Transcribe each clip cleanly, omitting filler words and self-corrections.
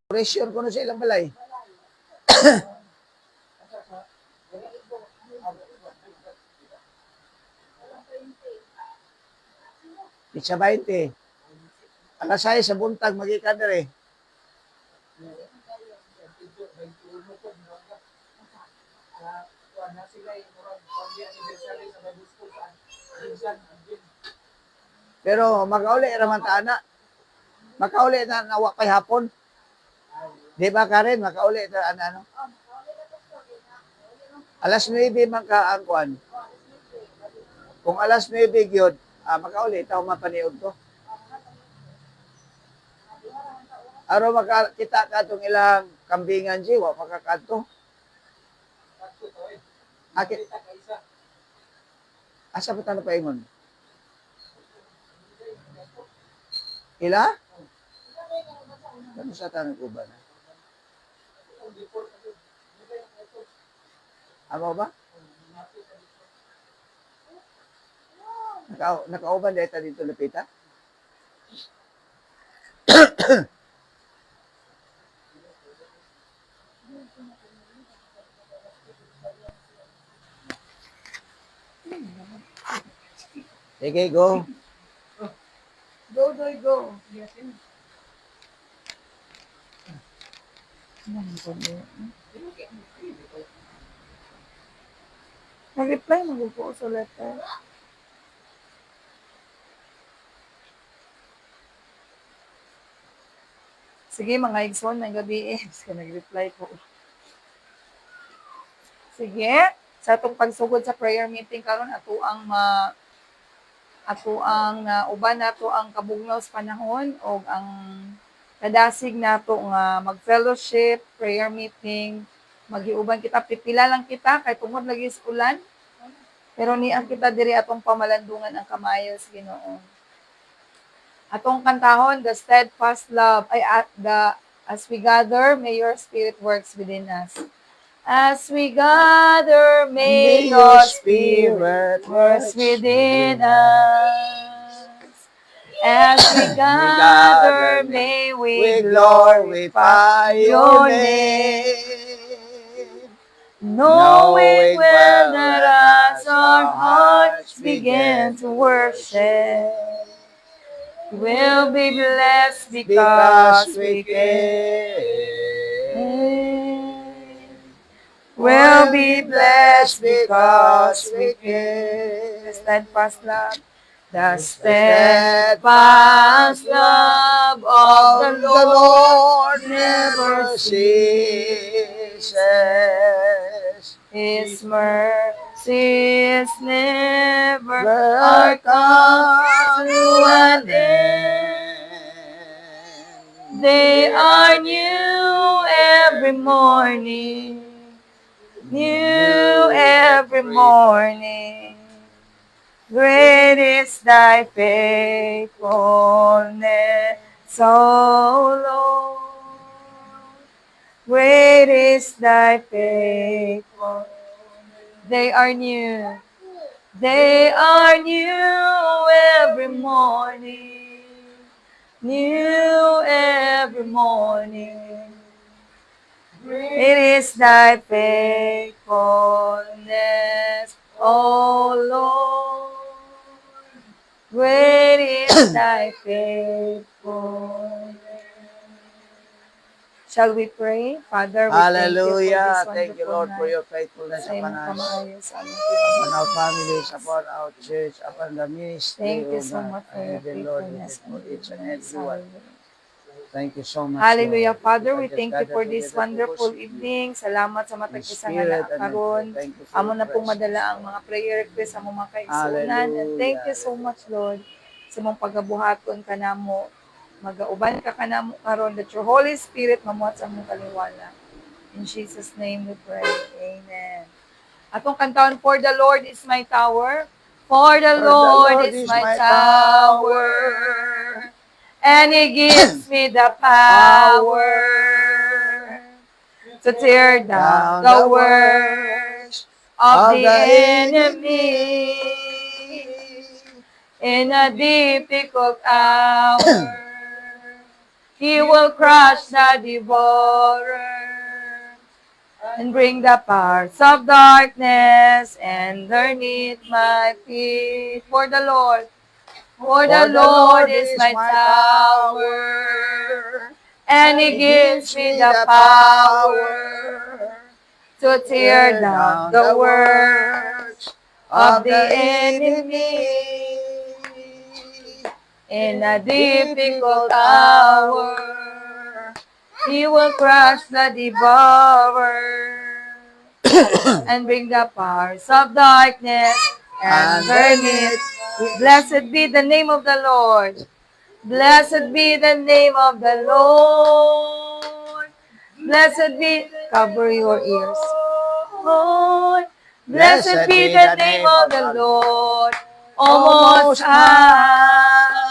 Pressure ko na sa ilang balay. Pitsa 20. Alas 6 sa buntag, magikan na rin. Pero mag-auli raman ta ana. Makauli na nawa kay hapon. Di ba Karen, makauli ta ano? Alas 9 man ka ang kuan. Kung alas 9 gyud, makauli ta mapaniud ko. Aro makakita ka itong ilang kambingan si, wa makakato. Akit. Asa pa tayo paingon? Ila? Ano sa tanong ko ba na? Amo ba? Nakauban dito dito lapita? Sige, go. Go, Doy, go. Nag-reply mo po sa letter. Sige, mga igsoon, may gabi nag-reply po. Sige, sa itong pagsugod sa prayer meeting karon ato ang uban nato ang kabugnaw sa panahon o ang kadasig nato nga mag-fellowship, prayer meeting, magiuban kita, pipila lang kita kay tungod lagi sa ulan. Pero ni ang kita diri atong pamalandungan ang kamayo sa Ginoo. Atong kantahon, the steadfast love, as we gather, may your spirit works within us. As we gather, may your spirit works within us. As we gather, may we glorify your name. Knowing well that as our hearts begin to worship, we'll be blessed because we can. We'll be blessed because we can. The steadfast love. The steadfast love of the Lord never ceases. His mercies never are come to an end. They are new every morning. New every morning. Great is thy faithfulness, O Lord. Great is thy faithfulness. They are new. They are new every morning. New every morning. Great is thy faithfulness, O Lord. Great is thy faithfulness. Shall we pray? Father, we Hallelujah. thank you for this wonderful Thank you, Lord, for night. your faithfulness Sa upon imong us, kamayo sa aming upon our Pilipinas. families, upon our church, upon the ministry, Thank you O so God. much for your And the Lord, faithfulness for and each and goodness. every one. Hallelujah. Thank you so much, Hallelujah, Lord. Father. We Just thank you gather for this together to wonderful worship you evening. Salamat sa in matag isa nga spirit and in naakaron. truth. Thank you for Amo your na pong presence, madala ang Lord. mga prayer requests sa mga kaigsunan. And thank Hallelujah. you so much, Lord, sa mong pagabuhaton kanamo. Magauban ka kanamo karon that your Holy Spirit mamuhat sa mong kaliwala. In Jesus' name we pray. Amen. Atong kantaon, For the Lord is my tower. For the Lord is my tower. And He gives me the power to tear down the works of the enemy in a difficult hour. He will crush the devourer and bring the powers of darkness underneath my feet. For the Lord is my tower, and He gives me the power to tear down the works of the enemy. In a difficult hour, He will crush the devourer and bring the powers of darkness underneath. Blessed be the name of the Lord. Blessed be the name of the Lord. Blessed be, cover your ears. Lord, blessed be the name of the Lord, Most High.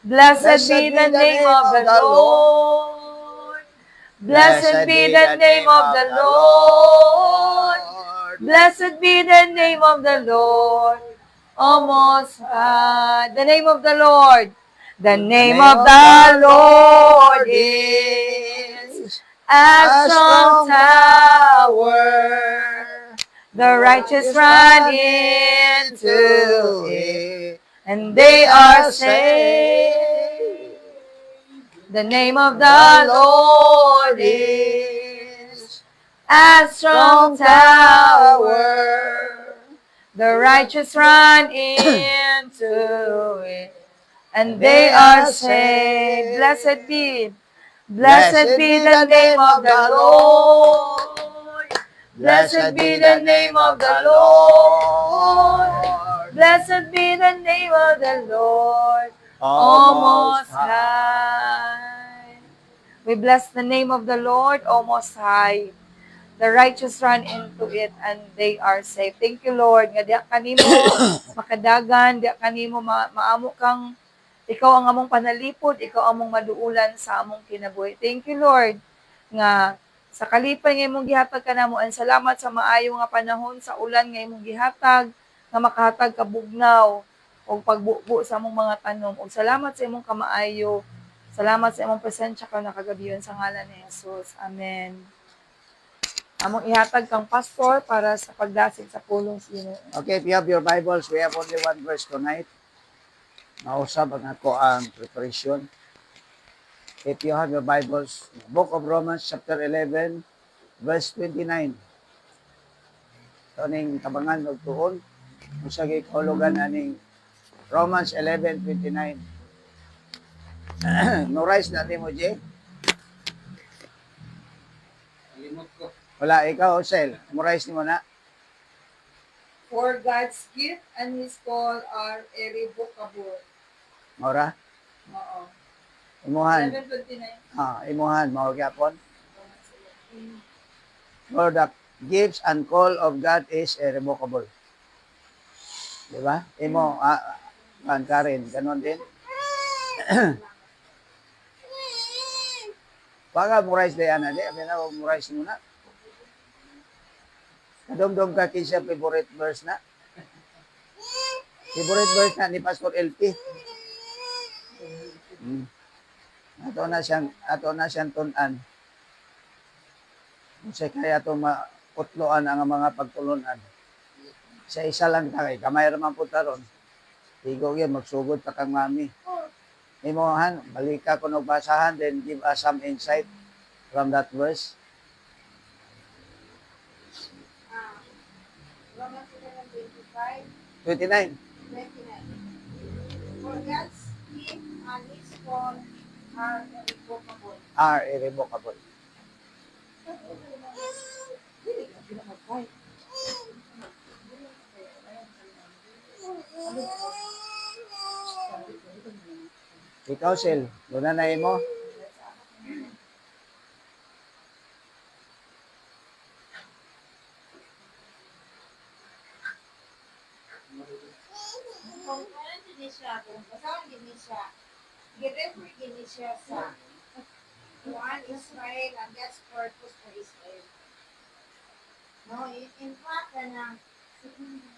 Blessed be the name of the Lord. Blessed be the name of the Lord. Blessed be the name of the Lord, Most High. The name of the Lord. The name of the Lord is a strong tower. The righteous run into it, and they are saved. The name of the Lord is a strong tower. The righteous run into it, and they are saved. Blessed be the name of the Lord. Blessed be the name of the Lord. Blessed be the name of the Lord, Most High. We bless the name of the Lord, Most High. The righteous run into it and they are safe. Thank you, Lord. Nga diya kanimo makadagan, diya kanimo maamo kang ikaw ang among panalipod, ikaw among maduulan sa among kinabuhi. Thank you, Lord, nga sa kalipay nga imong gihatag kanamo, and salamat sa maayo nga panahon sa ulan nga imong gihatag, nga makahatag ka bugnaw o pagbubo sa among mga tanom. O salamat sa imong kamaayo. Salamat sa imong presensya ka nakagabiyon sa ngalan ni Jesus. Amen. Among ihatag kang pastor para sa pagdasig sa pulong sino. Okay, if you have your Bibles, we have only one verse tonight. Mausap ang ako ang preparation. If you have your Bibles, Book of Romans, chapter 11, verse 29. Ito ning tabangan og tuon. Usa gay kahulugan aning Romans 11:29. Memorize natin mo, Jay. Limot ko. Wala, ikaw, Sel. Memorize mo na. For God's gift and His call are irrevocable. Maura, Oo. imuhan. 11:29. Imuhan, maugyapon. For the gifts and call of God is irrevocable. Di ba? Imo, Karen, ganon din. Baka memorize day ana, di. Abi na, memorize mo na. Kadumdum ka kinsa favorite verse na. Favorite verse na ni Pastor LP. Ato na siyang tun-an. Kasi kaya ito mautloan ang mga pagtulunan. Sa isa lang takay, kamay raman po taron. Tigo yan, magsugod pa kang mami. Imohan, balik ka kung nagbasahan, then give us some insight from that verse. Romans 11:25. 29. 29. For God's gift and His call are irrevocable. Are irrevocable. Ikaw, Sil, doon na mo. Kung ano din siya, kung basahan din siya, i-refer din siya sa Juan Israel and God's purpose for Israel. No, in fact,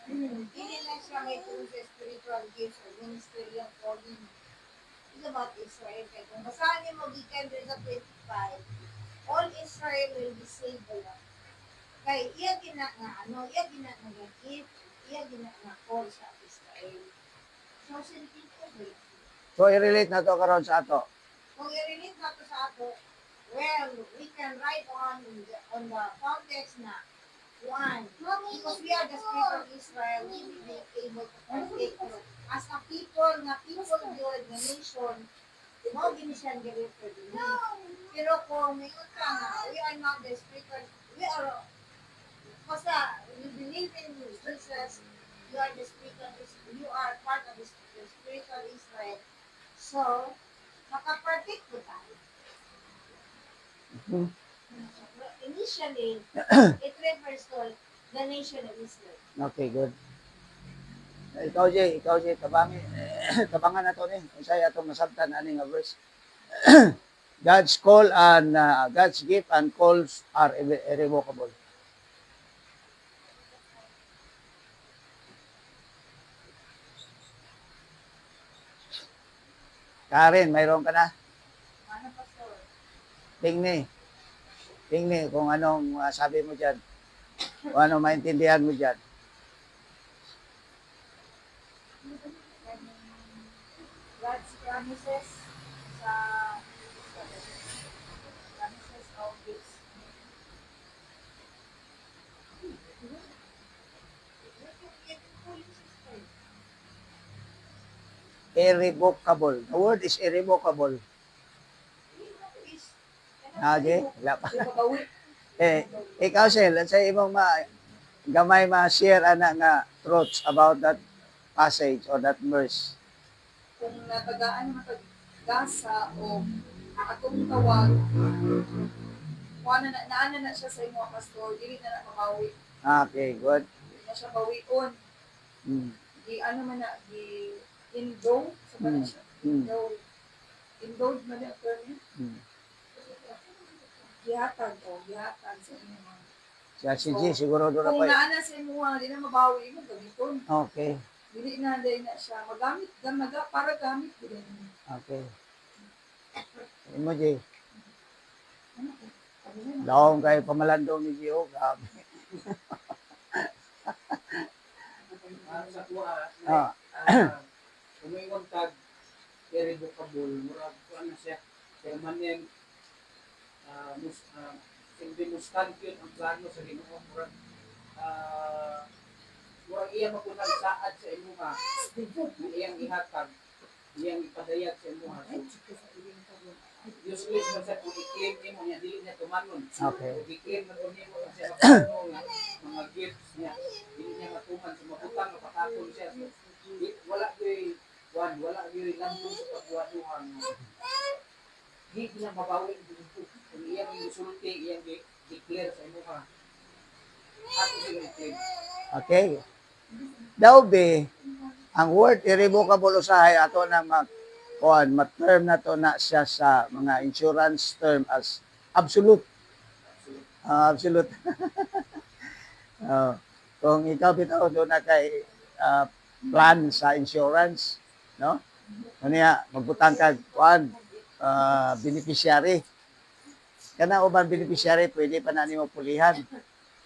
hindi na siya may tungkol sa spiritual gifts or ministerial calling. It's about Israel. Kaya kung basahan niyo mo gikan sa 25, all Israel will be saved by God. Kay iya gina nga ano, iya gina nga gakit, iya gina nga call sa Israel. So, sinipin ko ba? So, i-relate na to karon sa ato. Kung i-relate nato sa ato, well, we can write on the context na one, because we are the spirit of Israel, we will be able to partake as a people, nga people good, nga nation, mo ginisyan gi-refer din. Pero kung may utra nga, we are not the spiritual, we are, basta, we believe in Jesus, you are the spiritual, you are part of the spiritual Israel. So, makapartake po tayo. Hmm. Initially, it refers to the nation of Israel. Okay, good. Ikaw, Jay, tabangan na to ni. Kung sa'yo itong masabtan, ani nga verse. God's call and God's gift and calls are irrevocable. Karen, mayroon ka na? Ano, Pastor? Tingni kung anong sabi mo dyan. Kung anong maintindihan mo dyan. God's promises sa promises of gifts. Irrevocable. The word is irrevocable. Jay? Wala pa. Di ba bawi? Ikaw, Sel, sa imong gamay ma-share ana nga truths about that passage or that verse. Kung natagaan matagasa o akong tawag, naana na siya sa imo, Pastor, dili na mabawi. Okay, good. Dili na siya bawion. Mm. Di ano man na, di indow, sa ba na siya? Indow. Indow man na term niya. Mm. Gihatag sa inyo. Si G, siguro doon Kung ako. naana sa imo, di na mabawi mo, gamiton. Okay, Dili na siya magamit, para gamit din. okay. Imo, G. Daong kayo pamalandong ni G.O. Grabe. Sa kuha, Ah. umingon tag irrevocable, murag kuha na siya, permanent, hindi mo stand yun ang plano sa Ginoo, murag murag iya mapunang saad sa imo nga, iyang ihatag, iyang ipadayag sa imo nga. So, useless man sa kung i-claim nimo niya, dili niya tumanon. Okay. Kung i-claim na kung nimo na siya mapano nga, mga gifts niya, dili niya matuman sa mabutang na pakatong siya. So, wala yoy landong sa pagwaduhan. Di niya mabawi kung iyang isulti, iyang declare sa imo ka. Ato siya i-claim. Okay. Daw be, ang word irrevocable usahay ato na term na to na siya sa mga insurance term as absolute. Absolute. Kung ikaw bitaw doon na kay plan sa insurance, no? Kanya magbutang kag beneficiary. Kana uban beneficiary pwede pa na nimo pulihan.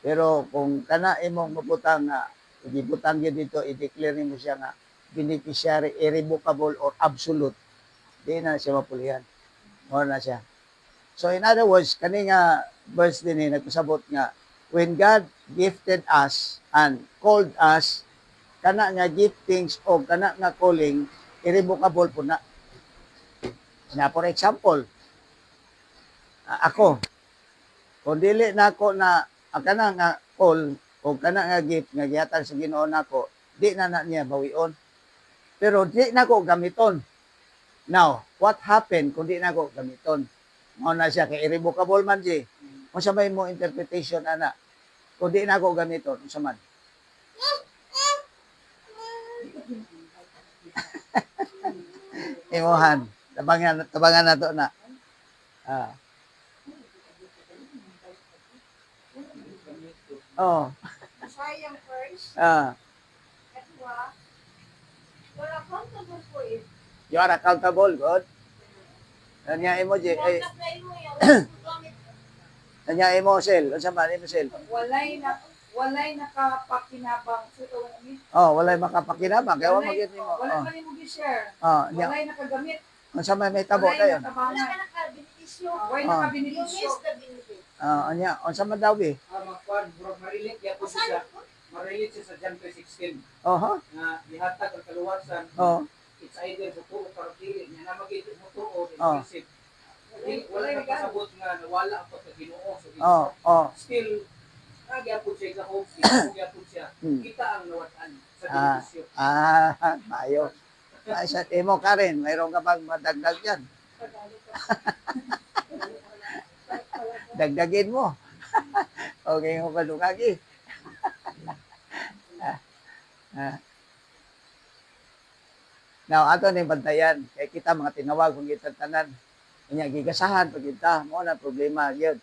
Pero kung kana imong mabutang nga gibutang gyud dito i-declare nimo siya nga beneficiary irrevocable or absolute, di na siya mapulihan. Mo na siya. So in other words, kani nga verse din nagpasabot nga when God gifted us and called us, kana nga giftings o kana nga calling irrevocable po na. Na for example, ako kung dili na ako na kana nga call o kana nga gift nga gihatag sa Ginoo nako, di na niya bawion. Pero di na ko gamiton. Now, what happened kung di na ko gamiton? Mao na siya kay irrevocable man di. Unsa may mo interpretation ana? Kung di na ko gamiton, unsa man? Imuhan. Tabangan na to na. Oh. Sayang first, Ah. at you're accountable for it. You are accountable, good. Kanya emoji, Huwag eh, na play mo yan. Huwag mo gamit. kanya emo, Sel. Unsa man, emo, Sel? Walay nakapakinabang sa ito ni. Oh, walay makapakinabang. Kaya wala magiging mo. Wala Oh, man mo gi-share. oh, nya. Walay nakagamit. Unsa man may tabo Walay tayo. Wala nakabangan. ka nakabenepisyo. Walay Ah. You nakabenepisyo. miss the benefit. Anya, unsa man daw bi? Magkuhan, bro, marilit niya po siya. Marilit siya sa John 3:16 Oh, ha? na ihatag ang kaluwasan. Oh, It's either buto o karapili. Niya na mag-ibig buto o Oh. isip. Wala na pasabot nga nawala ako sa Ginoo. So, oh, oh. still, nagyapon siya kahog. Nagyapon siya. Hmm. Kita ang nawatan sa Ah, benepisyo. mayo. Ay, sa emo ka rin, mayroon ka bang madagdag yan? Dagdagin mo. Okay mo pa lugagi. Now, ato ni bantayan. Kaya kita mga tinawag kung kita tanan. Kanya gigasahan pag kita. Mo na problema gyud.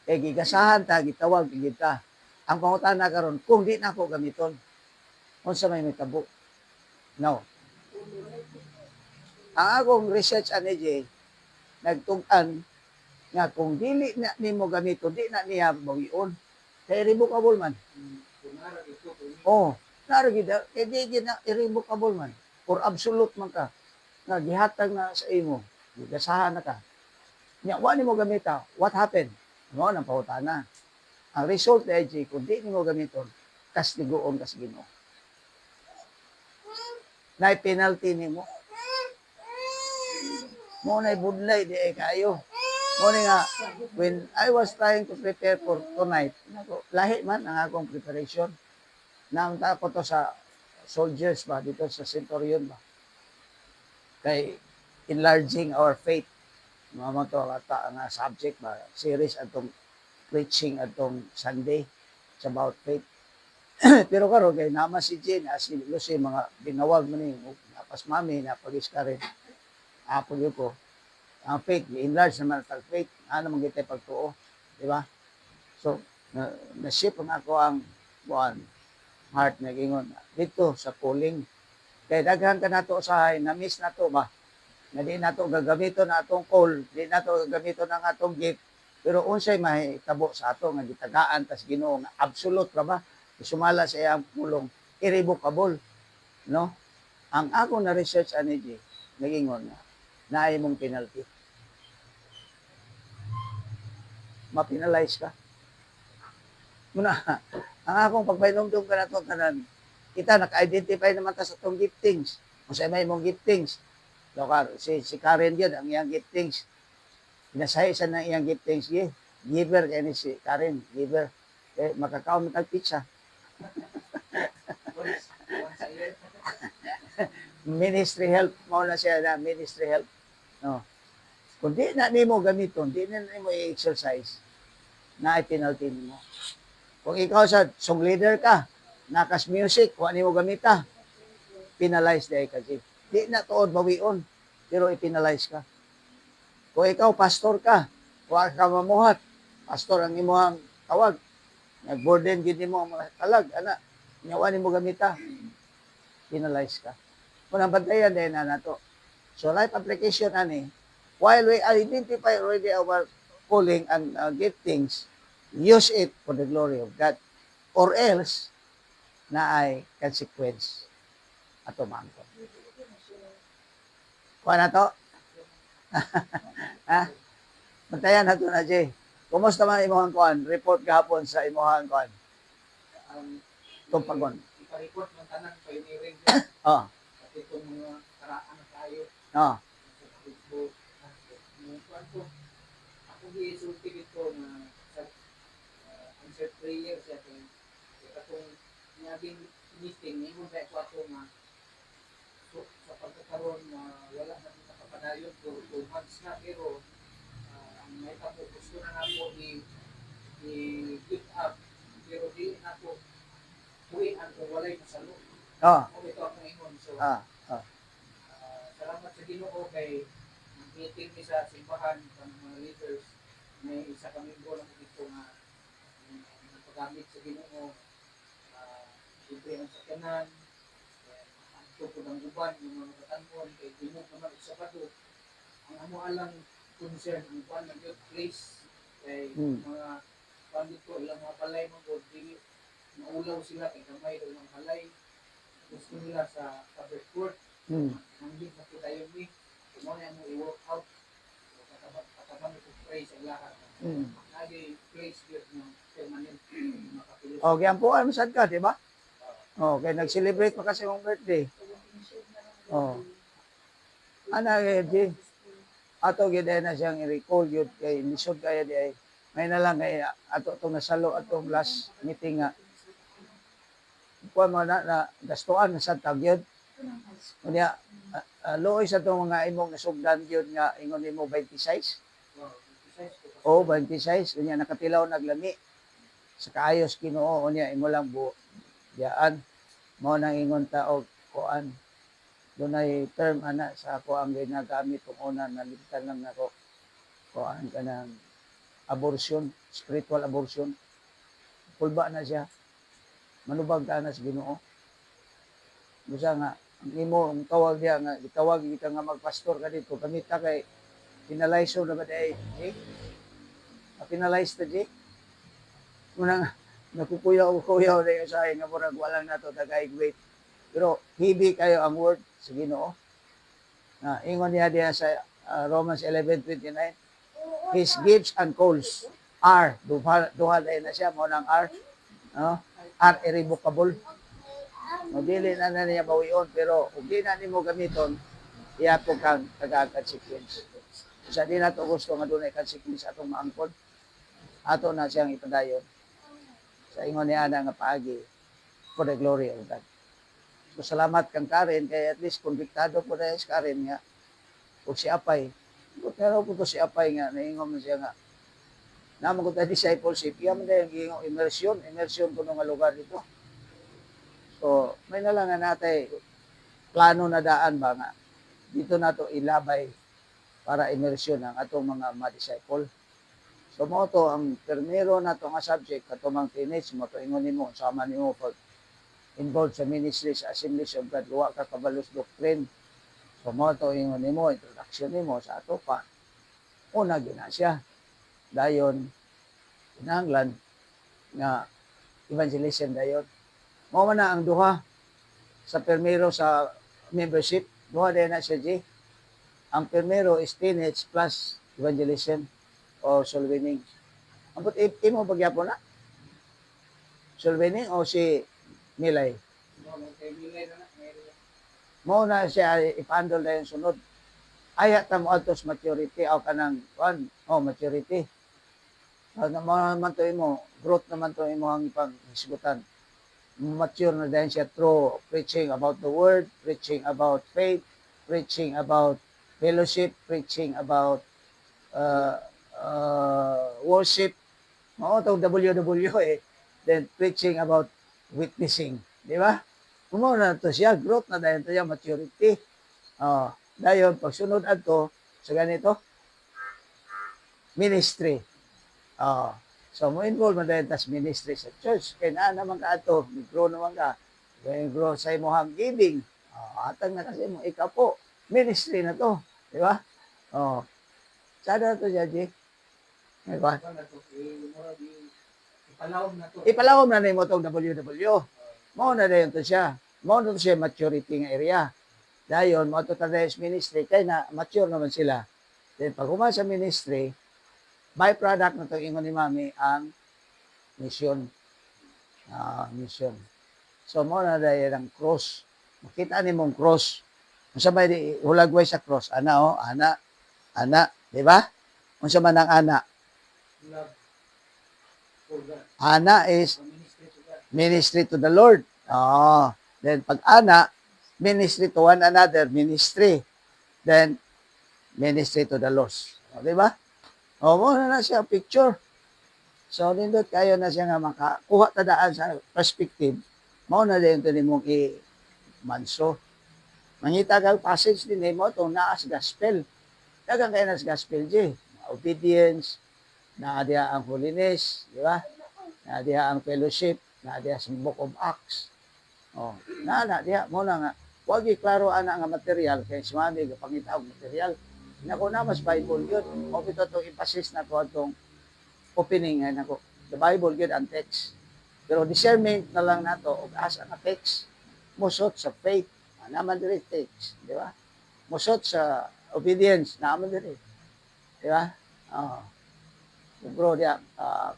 Kaya gigasahan ta, gitawag pag kita. Ang pangutana karon kung di na ako gamiton. Unsa may tabo? No. Ang akong research ani Jay, nagtug-an nga kung dili na nimo gamiton, di na niya bawion. Kaya irrevocable man. Kunara ito, Oh, naragid di gid na irrevocable man. Or absolute man ka. Nga gihatag na sa imo, gigasahan na ka. Nya wa nimo gamita, what happened? Mo nang pahutana. Ang result ay Jay, kung di nimo gamiton, kastigoon ka sa Ginoo. Nay penalty nimo. Mo nay budlay di ay kayo. Mo ni nga when I was trying to prepare for tonight, nako lahi man ang akong preparation. Naunta ko to sa soldiers ba dito sa Centurion ba. Kay enlarging our faith. Mama to ata nga subject ba series atong preaching atong Sunday. It's about faith. Pero karon kay nama si Jane as Lucy mga binawag man ni napas mami na pag-iskarin. Apo gyud ko. Ang faith, enlarge naman ang faith. Ano man kita pagtuo, di ba? So, na-ship ang ako ang heart na gingon dito sa calling. Kaya daghan ka nato usahay, na-miss nato ba? Na di nato gagamiton na atong call, di nato gagamiton ang atong gift. Pero unsay mahitabo sa ato nga gitagaan tas Ginoo nga absolute ra ba? Sumala sa iyang pulong, irrevocable, no? Ang ako na research ani di nagingon nga naay mong penalty. Ma-penalize ka. Muna, ang akong pagpainomdom ka na ito, kanan, kita naka-identify naman ta sa itong giftings. Kung sa may mong giftings, si Karen yun, ang iyang giftings. Pinasahi sa ng iyang giftings, giver, kaya ni si Karen, giver. Eh, makakaon mo pizza. Ministry help, mauna siya na ministry help. No. Kung di na nimo gamiton, di na nimo i-exercise, na penalty nimo. Kung ikaw sa song leader ka, nakas music, kung nimo gamita, penalize day ka. Di na tuod bawion, pero i-penalize ka. Kung ikaw pastor ka, kung ka mamuhat, pastor ang imuhang tawag, nag-burden gid nimo ang mga talag, ana, nyawa nimo gamita, penalize ka. Kung ang bantayan din na nato. So life application ani, while we identify already our calling and giftings, use it for the glory of God. Or else, na ay consequence ato mangko. Kuha na to? Ha? Bantayan na to na, Jay. Kumusta man imuhang kuhan? Report gahapon sa imuhang kuhan. Tumpagon. ipa-report ng tanang pioneering Oh, at itong mga karaan na tayo oh. sa Facebook. Ako gisulti dito na sa answered prayer sa itong naging meeting, ngayon ba ako nga sa pagkakaroon na wala na kita kapadayon for 2 months na, pero ang may tapo gusto na ako i-give up, pero di na ako huwian kung walay masalo. Oh. Ako ito ako ngayon. So, Ah. salamat sa Ginoo kay meeting ni sa simbahan ng mga leaders. May isa kami go lang dito nga paggamit sa Ginoo, libre ang sakyanan, ato po ng uban, yung mga katanon, kay Dimog naman sa Sabado, ang amo alang concern, ang uban ng youth place, kay mga pandito, ilang mga balay mga dili, maulaw sila, kay gamay daw ng balay, gusto nila sa covered court, nanggit na po tayo ni, kung ano yung i-work out, katabang ito pray sa lahat. Nagi place yun ng permanent makapilis. O, giampuan mo sad ka, di ba? O, kaya nag-celebrate pa kasi mong birthday. O. Ana, di. Ato, gida na siyang i-recall yun. Kay lisod kaya di ay. May na lang kay ato itong nasalo atong last meeting nga. Kuha mo na gastuan sa tag yun. Kunya, looy sa itong mga imong nasugdan yun nga ingon imo 26. O, 26. Kunya, nakatilaw naglami. Sa kaayos Ginoo unya imo lang diyaan mo nang ingon ta og kuan dunay term ana sa ako ang ginagamit kung una nalimtan lang nako kuan kanang abortion, spiritual abortion. Pulba na siya. Manubag ka na sa Ginoo. Busa nga ang imo ang tawag diya nga gitawag kita nga magpastor ka dito kamita kay penalize na ba day penalize ta di muna nakukuyaw-kuyaw na yung sahin nga murag walang nato tagaigwit. Pero hibi kayo ang word sa Ginoo. Ingon niya diya sa Romans 11:29, His gifts and calls are, duha na siya, mo ng are irrevocable. Dili na niya bawion, pero kung di na nimo gamiton, iapog kang taga-consequence. Sa di na to gusto nga doon ay consequence atong maangkod, ato na siyang ipadayon. Sa ingon ni Ana nga paagi for the glory of God. So, salamat kang Karen, kaya at least konbiktado po na si Karen nga. Kung si Apay, pero po si Apay nga, naingon mo siya nga, naman ko tayo discipleship, yan na yung immersion ko nga lugar dito. So, may na lang nga natin, plano na daan ba nga, dito na to ilabay para immersion ang atong mga ma-disciple. So mo to ang primero na to nga subject katumang teenage mo to ingon nimo sama nimo pag involved sa ministry sa Assemblies of God luwa ka kabalos doctrine. So mo to ingon nimo introduction nimo sa ato pa. Una gina siya. Dayon kinahanglan nga evangelism dayon. Mao man na ang duha sa primero sa membership. Duha din na siya G. Ang primero is teenage plus evangelism o soul winning. Ambot imo bagyapon na? Soul winning o si Milay? Mo na siya ipandol na yung sunod. Aya ta mo adtos maturity o kanang maturity. Naman to imo, growth naman to imo ang ipang hisgutan. Mature na din siya through preaching about the word, preaching about faith, preaching about fellowship, preaching about worship, itong WW then preaching about witnessing, di ba? Kumaw na to siya, growth na dahil to siya, maturity. Dahil pagsunod ato sa ganito, ministry. So mo involve na dahil tas ministry sa church, kaya na naman ka ato, grow naman ka, kaya grow sa imuhang giving, atang na kasi mo, ikaw po, ministry na to, di ba? Sada na to siya, G. Diba? Ipalawom na nimo tong WW. Mao na dayon to siya. Mao na to siya maturity nga area. Dayon mo to taday's ministry kay na mature naman sila. Then pag humana sa ministry, byproduct na to ingon ni Mami ang mission. Mission. So mao na dayon ang cross. Makita nimong cross. Unsa ba di hulagway sa cross? Ana, di ba? Unsa man ang ana? Ana is ministry to the Lord. Then pag ana, ministry to one another, ministry. Then ministry to the lost. Di ba? Mo na siya picture. So nindot kayo na siya nga makakuha tadaan sa perspective. Mao na din ito nimong i-manso. Mangita kang passage din mo itong naas gospel. Dagang kayo na sa gospel, G. Obedience, naadiya ang holiness, di ba? Naadiya ang fellowship, naadiya sa Book of Acts. Naadiya mo na nga. Huwag klaro ana nga material kay si mami gapangita og material. Nako na mas Bible yun. O ito itong emphasis na ko itong opening nga nako. The Bible yun ang text. Pero discernment na lang nato og asa nga text. Musot sa faith, naman diri text, di ba? Musot sa obedience, naman diri. Di ba? Oh. Bro, dia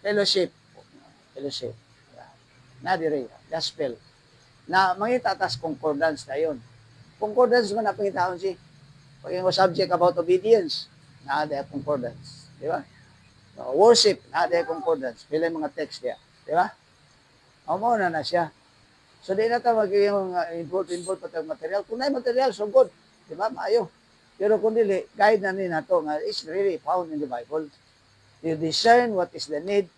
fellowship. Fellowship. Na diri, gospel. Na mangita tas concordance na yun. Concordance man na pangitaon si pag yung subject about obedience, na ada concordance. Di ba? Worship, na ada concordance. Pila mga text dia. Di ba? Amo na siya. So di na ta yung involved pa tayong material. Kung na material, so good. Di ba? Maayo. Pero kung dili, guide na ni nato nga is really found in the Bible. You discern what is the need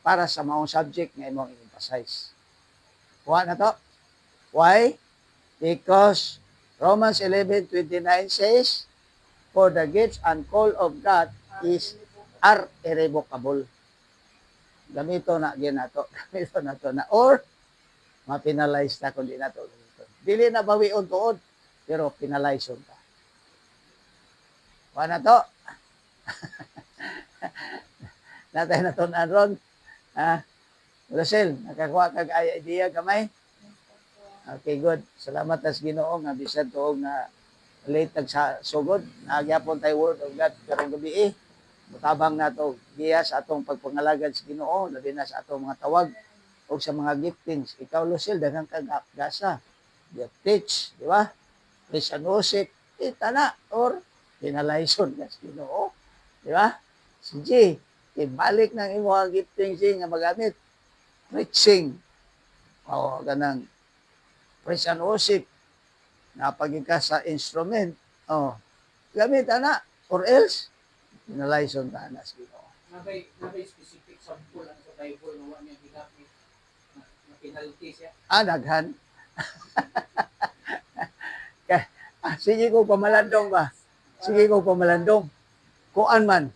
para sa maong subject nga imong i-emphasize. Kuha na to. Why? Because Romans 11:29 says, for the gifts and call of God are irrevocable. Gamito na ginato. Gamito na to na. Or, mapinalize na kung di na to. Dili na bawion tuod, pero pinalize ka. Kuha na to. Natay na to na ron. Rosel, nakakuha kag idea kamay? Okay, good. Salamat as Ginoo nga bisan tuog na late nagsugod. Nagyapon tayo word of God karong gabi mutabang nato giya sa atong pagpangalagad sa Ginoo, labi na sa atong mga tawag o sa mga giftings. Ikaw, Lucille, daghang kag gasa. You teach, di ba? Preach and worship, itana, or pinalaison ka sa Ginoo. Di ba? Si G, ibalik ng imo ang gifting G nga magamit. Preaching. O, ganang preach and worship. Napagin ka sa instrument. O, gamit, ana. Or else, pinalaison ka na sa Ginoo. Nabay specific sample ang sa Bible na wala niya ginamit na penalty siya. Daghan. Sige ko pamalandong ba? Sige ko pamalandong. Kuan man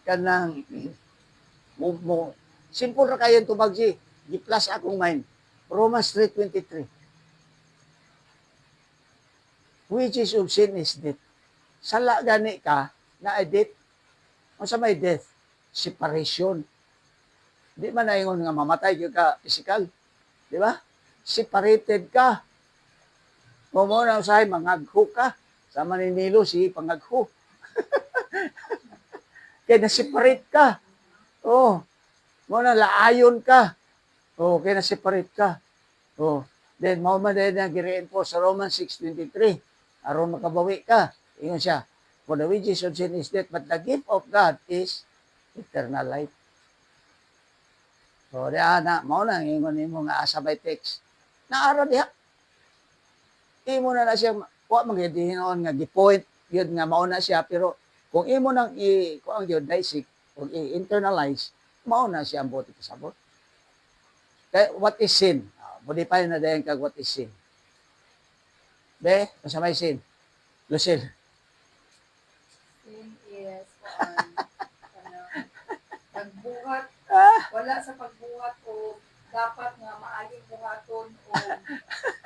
kanang mo simple ra kayo tubag si gi-plus akong mind. Romans 3:23. Wages of sin is death. Sala gani ka na death. Unsa may death? Separation. Di man na ingon nga mamatay gyud ka physical. Di ba? Separated ka. Mo na usahay mangagho ka. Sa Maninilo si pangagho. Kaya na-separate ka. Oh. Mo na laayon ka. Oh, kaya na-separate ka. Oh. Then mao man din na gi-reinforce sa Romans 6:23. Aron makabawi ka. Ingon siya, for the wages of sin is death, but the gift of God is eternal life. So, diya na, mao na, ingon nimo nga asa by text. Naara diha. Imo na siya, wa maghihinon nga gipoint, yun nga mao na siya, pero kung imo nang kuang yun, dissect, kung i-internalize, mao na siya ang buti kasabot. Kaya, what is sin? Modify na dayon kag what is sin. Be, sa may sin? Lucille. Sin is pagbuhat. Wala sa pagbuhat o dapat nga maayong buhaton o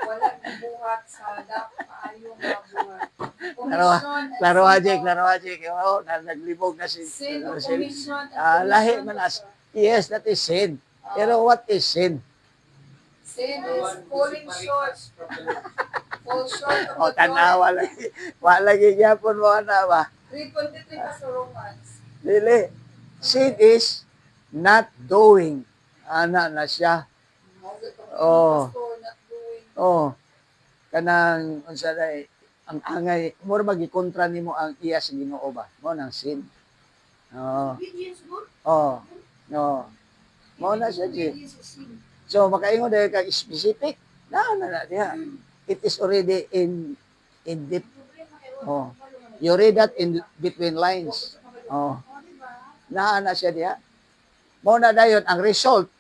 wala gibuhat sa dapat maayong nga buhat. Klaro Ajik. Oh, naglibog na si Sin o Lucille. commission. Lahi man as, yes, that is sin. Pero what is sin? Sin is falling short. Fall short of O, the glory. tanawa lagi. Wala lagi gyapon mo na ba? 3:23 pa sa Romans. Dili. Sin is not doing. Ana na siya. Oh. Not doing. Oh. Kanang unsa day ang angay mo ra magikontra nimo ang iya sa Ginoo ba? Mo nang sin. Oh. Obedience good. Oh. No. Mo na siya di. Obedience is sin. So makaingon dahil kag specific. Na diha. It is already in deep. Problema kay Oh. You read that in between lines. Oh. Naa na siya diha. Mo na dayon ang result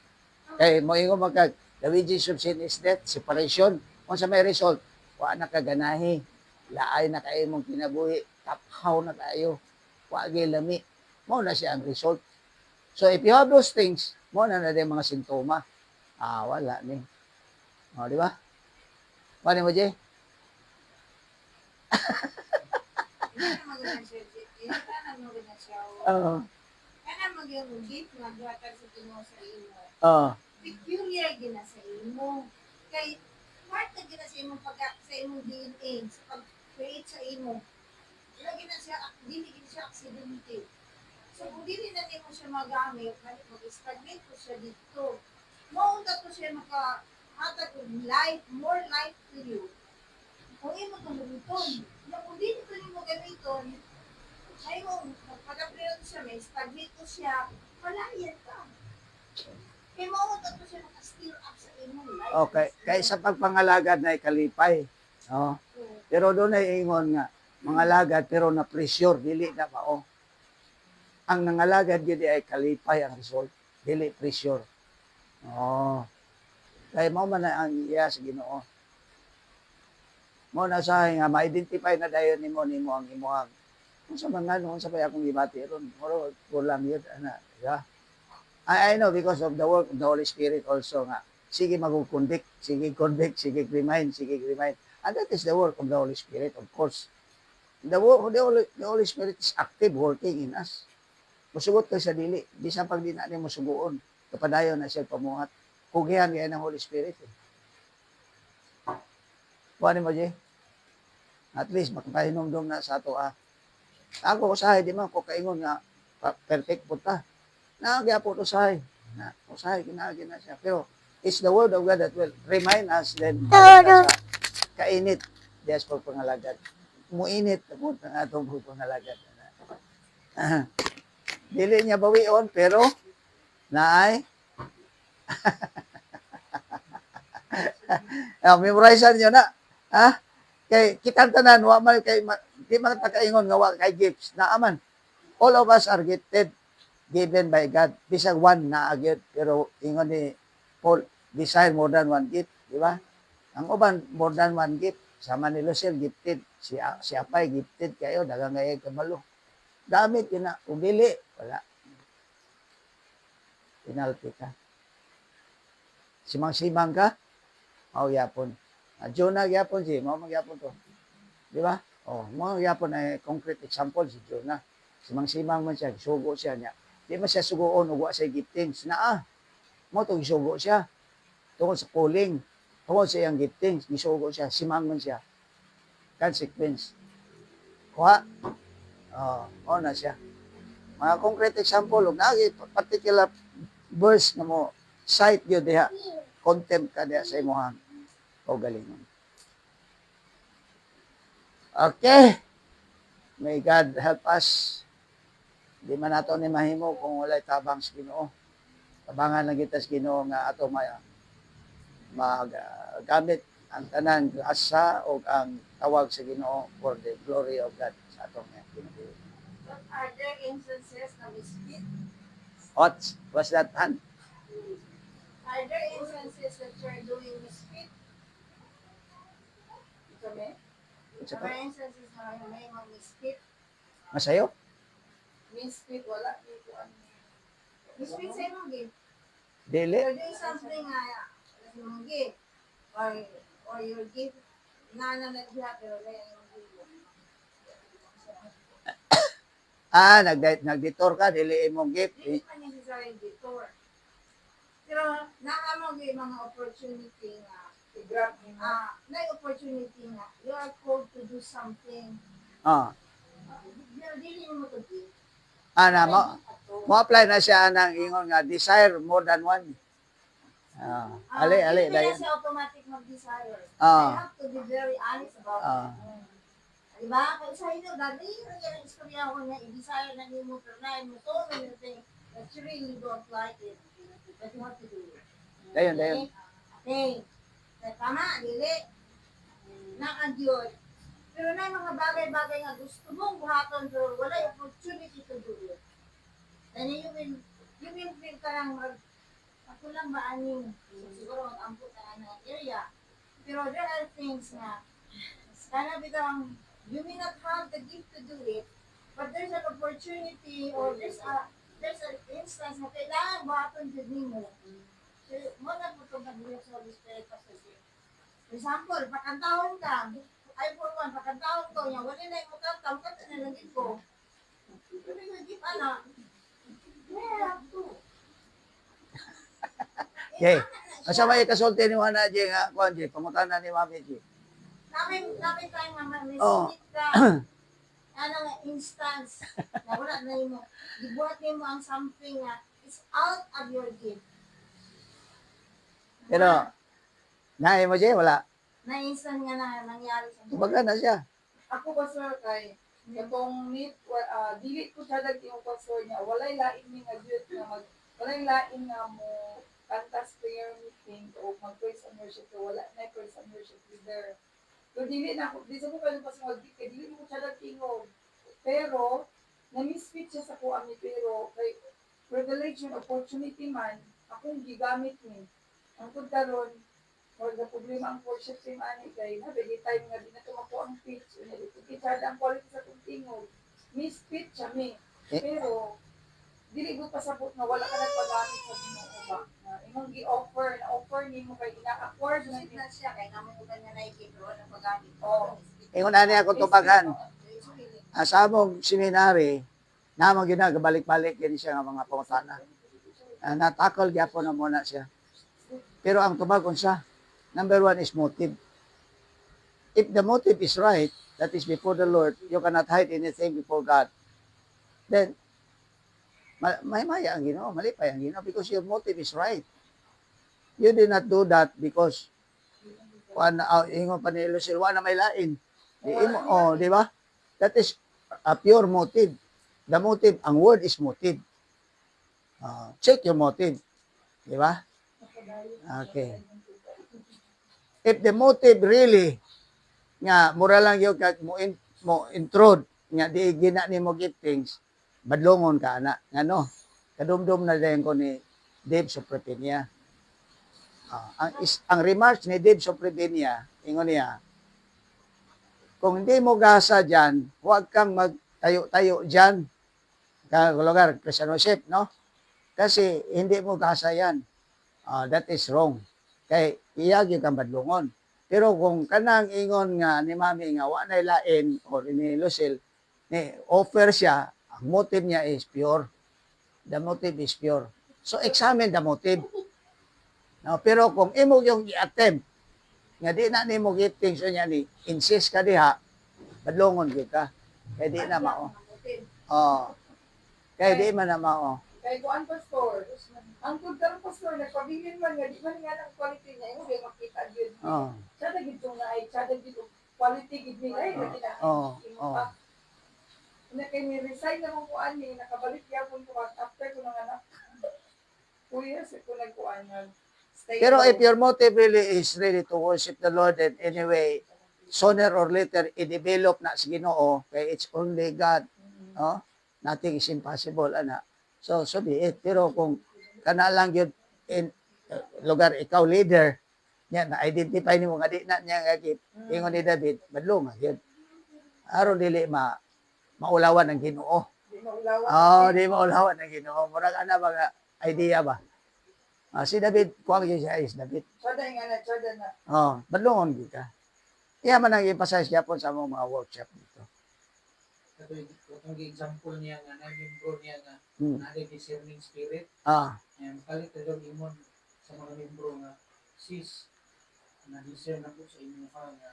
kay mo ingon magkag the wages of sin is death, separation. Unsa may result? Wa na ka ganahi. Laay na kayo mong kinabuhi. Taphaw na tayo. Wa gyud lami. Mo na siya ang result. So if you have those things, mo na din mga sintoma. Wala ni. O, di ba? Paano mo, Jay? Hindi na maganda siya. Hindi na maganda siya. Oo. Kana maging gift nga gihatag sa Ginoo sa imo. Oo. Peculiar gina sa imo. Kay part na gina sa imong sa imong DNA sa pag-create sa imo. Lagi na siya, dili gina siya aksidente. So kung dili na nimo siya magamit, mag-stagnate ko siya dito. Maunda ko siya makahatag og life, more life to you. Kung imo itong gamiton, kung dili ko nimo gamiton, ay mo, magpag-upload siya, may stagnate ko siya, palayan ka. Kaya maunda ko siya maka-steal up sa imong life. Okay. Kaya sa pagpangalagad na ikalipay. Oo. Pero doon ay ingon nga, mangalagad pero na pressure, dili na mao. Ang nangalagad gid ay kalipay ang result, dili pressure. Oo. Kaya mao man na ang iya sa Ginoo. Mo na sa nga ma-identify na dayon nimo ang imong unsa man nga unsa pa akong gibati ron. Moro kulang yun ana. Yeah. I know because of the work of the Holy Spirit also nga. Sige mag-convict, sige remind, And that is the work of the Holy Spirit, of course. The Holy Spirit is active working in us. Musugot ka sa dili. Bisan pag di na niya musugoon. Kapadayon na siya pamuhat. Kugihan kaya ng Holy Spirit. Kuha mo, Jay? At least, makapahinomdom na sa ato. Ako, usahay, di man ko kaingon nga, perfect po ta. Nakagya po usahay. Usahay, kinagin na siya. Pero, it's the word of God that will remind us then sa kainit. Yes, po pangalagad. Muinit na po ang atong pangalagad. Dili niya bawion, pero naay. Memorizean niyo na. Ha? Kay kitang tanan wa man kay di man pagkaingon nga wa kay gifts na aman. All of us are gifted given by God. Bisag one na agad pero ingon ni Paul, desire more than one gift, di ba? Ang uban more than one gift. Sama ni Lucille gifted, si Apay gifted kayo dagang ngay kabalo. Damit yun na, kung dili, wala. Penalty ka. Simang-simang ka, mau yapon. Jonah yapon si, mau magyapon to. Di ba? Mau yapon ay concrete example si Jonah. Simang-simang man siya, sugo siya niya. Di man siya sugoon, ugwa sa giftings. Mo to gisugo siya. Tungkol sa calling, tungkol sa iyang giftings, gisugo siya, simang man siya. Consequence. Kuha. Na siya. Mga concrete example, ug nagi particular verse na mo cite yun diha, contempt ka diha sa imuhang kaugalingon. Okay. May God help us. Di man nato ni mahimo kung walay tabang sa Ginoo. Tabangan lang kita sa Ginoo nga ato magamit ang tanan asa o ang tawag sa Ginoo for the glory of God sa atong kinabuhi. But are there instances na misfit? What's that, Han? Are there instances that you're doing misfit? Ito ba? Unsa Are pa? there instances na may mga misfit? Masayo? Misfit, wala. Misfit sa imong gift. Dili. You're doing something sa imong gift. Or your gift na nagdiha pero na yung gift. Nagditor ka, dili imong gift. Hindi pa necessary detour. Pero naamang yung mga opportunity nga I-grab mo. na opportunity nga you are called to do something. Dili mo to do. Mo apply na siya ng ingon nga desire more than one. Ali Hindi dayon. na siya automatic mag-desire. Ah. I have to be very honest about Ah. it. Diba? Kung sa inyo, dali na yan ang istorya ko na i-desire na niyo mo, try mo, so many things that you really don't like it. But you have to do it. Dayon. Okay. Tama, dili. Ang Diyos. Pero na yung mga bagay-bagay nga gusto mong buhaton pero wala yung opportunity to do it. Then you will feel parang ako lang ba aning siguro mag-amput na ng area. Pero there are things na sana bitaw you may not have the gift to do it, but there's an opportunity or there's an instance na kailangan buhaton din mo. So, mo na po itong nag-real sa Holy Spirit Pastor. For example, pakantahon ka, I for one, pagkataon ko niya, wala na yung mukha, kata na lang ko. Pero yung jeep, ano, we have to. Okay. Asa may kasulti ni Wana J nga, kuan J, pangutana ni Mami J. Kami tayo nga, may Oh. sinit ka. Ano nga, instance, na wala na yung mo. Ibuhat niyo mo ang something nga, it's out of your gift. Pero, naay mo J, wala. Na-instant nga na nangyari sa Kumbaga na siya. Ako pastor kay katong dili ko siya yung pastor niya walay lain mi nga gyud nga walay lain nga mo kantas prayer meeting o mag praise and worship so wala na praise and worship leader. So dili na ako di sa ko kayo pastor kay dili ko siya tingog. Pero na-misfit siya sa kuha mi pero kay privilege and opportunity man akong gigamit ni. Ang pud karon or the problema ang worship team ani kay na bigay time nga di na tumako ang pitch ina dito kita ang quality sa tingog miss-pitch siya mi pero dili gud pasabot nga wala ka nagpagamit sa Ginoo ba na imong gi-offer na offer nimo kay ina-accord na na siya, kaya namukutan niya na ikipro, ano pag-gamit. oh Ingon na niya akong tubagan. Sa among seminary, namang ginagabalik-balik din siya nga mga pangutana. Natakol gyapon na muna siya. Pero ang tubagon siya, number one is motive. If the motive is right, that is before the Lord, you cannot hide anything before God. Then, may maya ang Ginoo, malipay ang Ginoo because your motive is right. You did not do that because ingon pa ni Lucille, wala na may lain. Di ba? That is a pure motive. The motive, ang word is motive. Check your motive. Di ba? Okay. If the motive really nga mura lang yung mo intrude nga di gina ni mo giftings badlongon ka ana ngano kadumdum na din ko ni Dave Soprepinia. Ang remarks ni Dave Soprepinia ingon niya kung hindi mo gasa diyan huwag kang magtayo-tayo diyan ka lugar Christian worship no kasi hindi mo gasa yan. That is wrong. Kay iyagi kang badlungon. Pero kung kanang ingon nga ni Mami nga wa nay lain or ni Lucille ni offer siya, ang motive niya is pure. The motive is pure. So examine the motive. No, pero kung imo yung i-attempt nga di na nimo gifting so niya ni insist ka diha, badlungon gyud ka. Kay di na mao. Kay di man na mao. kay kuan pastor ang good karong pastor nagpabilin man nga di man nga ang quality niya imo di makita gyud siya na gid nga ay siya na gid quality gid ni ay lagi na na kay ni resign na mo kuan ni nakabalik gyapon ko after ko nang anak 2 years ko nagkuan stay Pero if your motive really is really to worship the Lord and anyway, sooner or later, i-develop na sa Ginoo, kay it's only God. No? Nothing is impossible, ana. So be it. Pero kung kana lang yun, in lugar ikaw leader, yan, na-identify ni mo nga di na niya nga ingon ni David, madlong nga yun. Aron dili maulawan ng Ginoo. Di maulawan ng Ginoo. Murag ana mga idea ba? Si David, kuwang yun siya is David. Jordan na. Badlongon gyud ka. Iya man ang emphasize gyapon sa among mga workshop dito. Katong example niya nga na-membro niya nga na discerning spirit. Kalit na daw imon sa mga membro nga sis na-discern ako sa inyo ka nga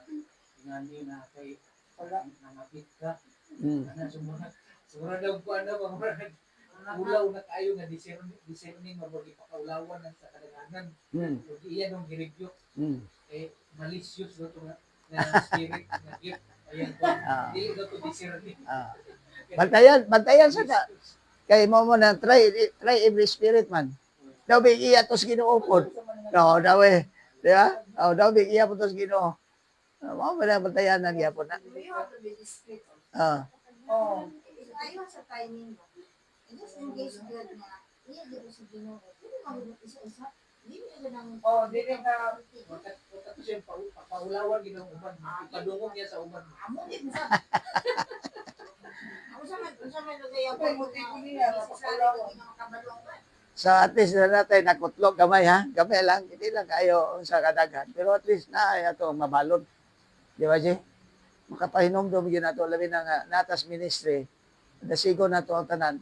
ingani na kay nangapit ka. Sumura daw po mga ulaw na kayo nga discerning nga magipakaulawan sa kadaghanan. Kung iyan ang gireview, malicious daw ito nga spirit, nga gift. Ayan po, hindi daw ito discerning. Bantayan sa ka. Kay mo na try every spirit man. Daw big iya tos Ginoo pod. No, daw di ba? Daw big iya pod tos Ginoo. Mo ba na bantayan na gyapon na. You have to be discreet. Ayaw sa timing mo. Just engage God na, iya dito sa Ginoo. Hindi mag isa-isa. Hindi na lang. Dili na Tapos yung paulawan ginang uban, ipadungog niya sa uban. Amo din sa. Ako sa may lugay ako mo niya So at least na natin nakutlog gamay ha. Gamay lang, hindi lang kayo sa kadagan. Pero at least na ato mabalod. Di ba, Jay? makapahinomdom gyud nato labi na nga natas ministry, dasigo nato ang tanan.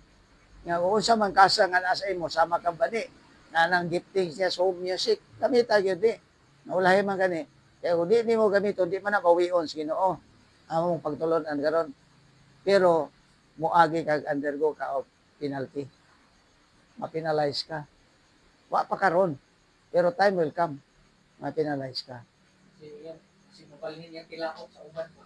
Nga kung unsa man kasa nga nasa imo sama ka bani, nga nang gifting niya sa home music, gamita gyud di. Naulahi man gani. Kaya kung di nimo gamiton, di man na bawion sa Ginoo. Among pagtulon-an karon. Pero moagi kag undergo ka og penalty. Ma-penalize ka. Wa pa karon. Pero time will come. Ma-penalize ka. Kasi mabalhin niya kilaot sa uban ko.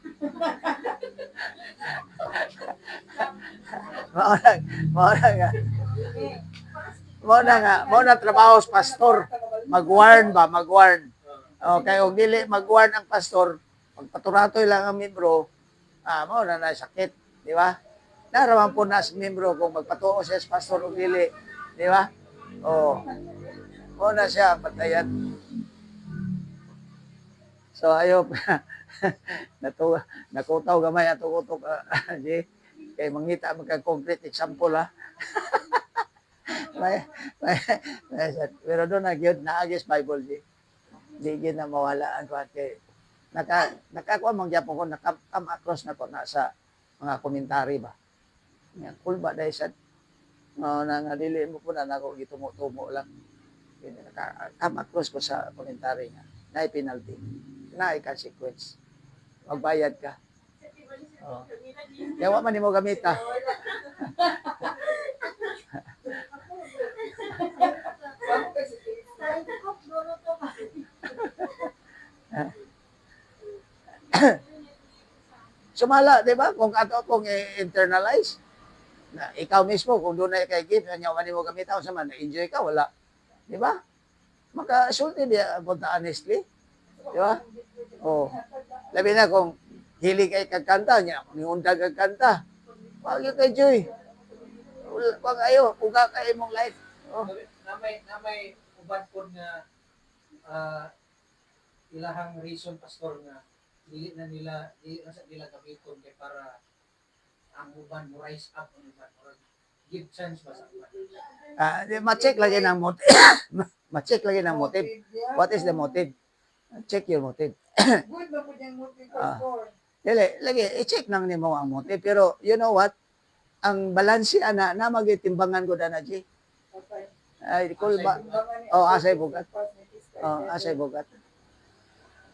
Mauna nga. Mauna trabaho sa pastor. Mag-warn ba? Mag-warn. Okay, kung dili mag-warn ang pastor, pagpaturatoy lang ang membro, mauna na sakit. Di ba? Naraman po na sa membro kung magpatuo siya sa pastor o dili. Di ba? O, mauna siya patayan. So, ayaw nakutaw gamay ato utok. Kay mangita magka-concrete example ha. may, may, pero doon na gyud naagis Bible di gyud na mawalaan ko kay nakakuha man gyapon ko nakam across na ko na sa mga komentary ba. Nga cool ba dahil sa nga dili mo po na nako gitumo-tumo lang. Nakam across ko sa komentary nga na penalty, na consequence. Magbayad ka. Oh. Kaya wa man nimo gamita. Sumala, di ba? Kung ato kung internalize, na ikaw mismo, kung doon na kay gift, kanya man mo gamitan, sa man, enjoy ka, wala. Di ba? Maka-sulti diya, punta honestly. Di ba? Oh. Labi na kung hilig kay kagkanta niya, niundag kagkanta. Wag yung kay Joy. Wag ayo, uga kay mong life. Oh. Na may uban po nga ilahang reason pastor nga dili na sa nila gamiton kay para ang uban mo rise up ang uban or give chance ba sa uban. Ma-check lagi ng motive. Ma-check lagi ng motive. What is the motive? Check your motive. Good ba po yung motive pastor? Dili, lagi, i-check nang nimo ang motive. Pero, you know what? Ang balansi, na magitimbangan ko na G. Okay. Ay, cool ba? Oh, asay bugat. Oh, asay bugat.